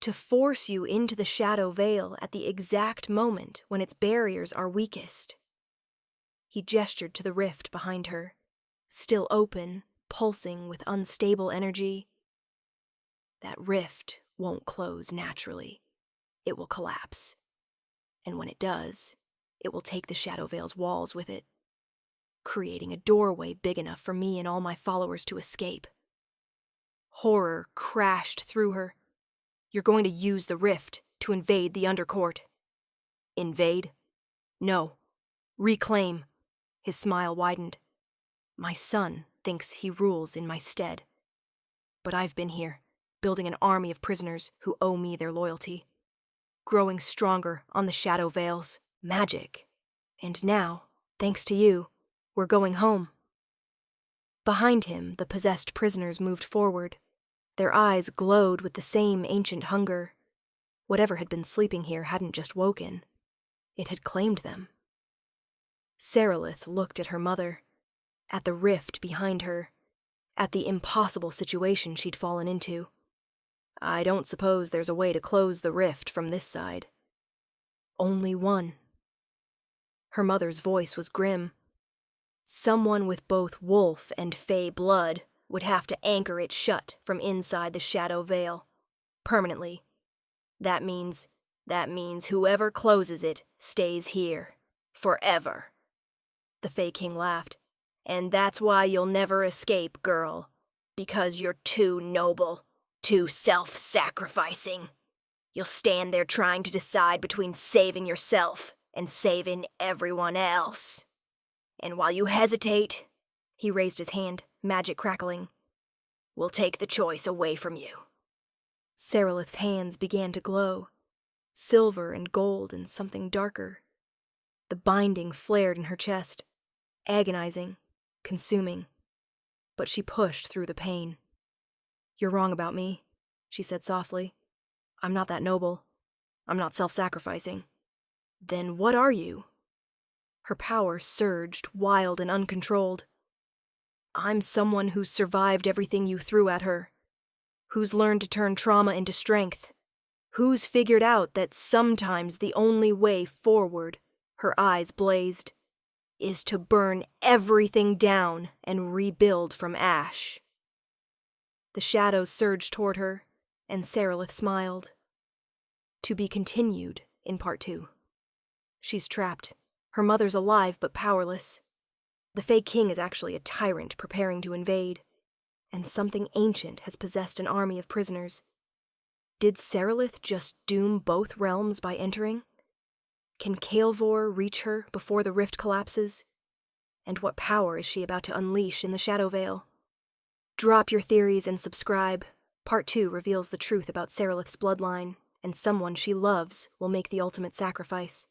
To force you into the Shadowveil at the exact moment when its barriers are weakest. He gestured to the rift behind her, still open, pulsing with unstable energy. That rift won't close naturally. It will collapse. And when it does, it will take the Shadowveil's walls with it. creating a doorway big enough for me and all my followers to escape. Horror crashed through her. You're going to use the rift to invade the Undercourt. Invade? No. Reclaim. His smile widened. My son thinks he rules in my stead. But I've been here, building an army of prisoners who owe me their loyalty. Growing stronger on the Shadowveil's magic. And now, thanks to you, we're going home. Behind him, the possessed prisoners moved forward. Their eyes glowed with the same ancient hunger. Whatever had been sleeping here hadn't just woken. It had claimed them. Serelith looked at her mother, at the rift behind her, at the impossible situation she'd fallen into. I don't suppose there's a way to close the rift from this side. Only one. Her mother's voice was grim. Someone with both wolf and fae blood would have to anchor it shut from inside the Shadowveil. Permanently. That means whoever closes it stays here. Forever. The Fae King laughed. And that's why you'll never escape, girl. Because you're too noble. Too self-sacrificing. You'll stand there trying to decide between saving yourself and saving everyone else. And while you hesitate, he raised his hand, magic crackling, we'll take the choice away from you. Serelith's hands began to glow, silver and gold and something darker. The binding flared in her chest, agonizing, consuming. But she pushed through the pain. You're wrong about me, she said softly. I'm not that noble. I'm not self-sacrificing. Then what are you? Her power surged, wild and uncontrolled. I'm someone who's survived everything you threw at her. Who's learned to turn trauma into strength. Who's figured out that sometimes the only way forward, her eyes blazed, is to burn everything down and rebuild from ash. The shadows surged toward her, and Serelith smiled. To be continued in Part 2. She's trapped. Her mother's alive but powerless. The Fae King is actually a tyrant preparing to invade, and something ancient has possessed an army of prisoners. Did Serelith just doom both realms by entering? Can Kaelvor reach her before the rift collapses? And what power is she about to unleash in the Shadowveil? Drop your theories and subscribe. Part 2 reveals the truth about Serelith's bloodline, and someone she loves will make the ultimate sacrifice.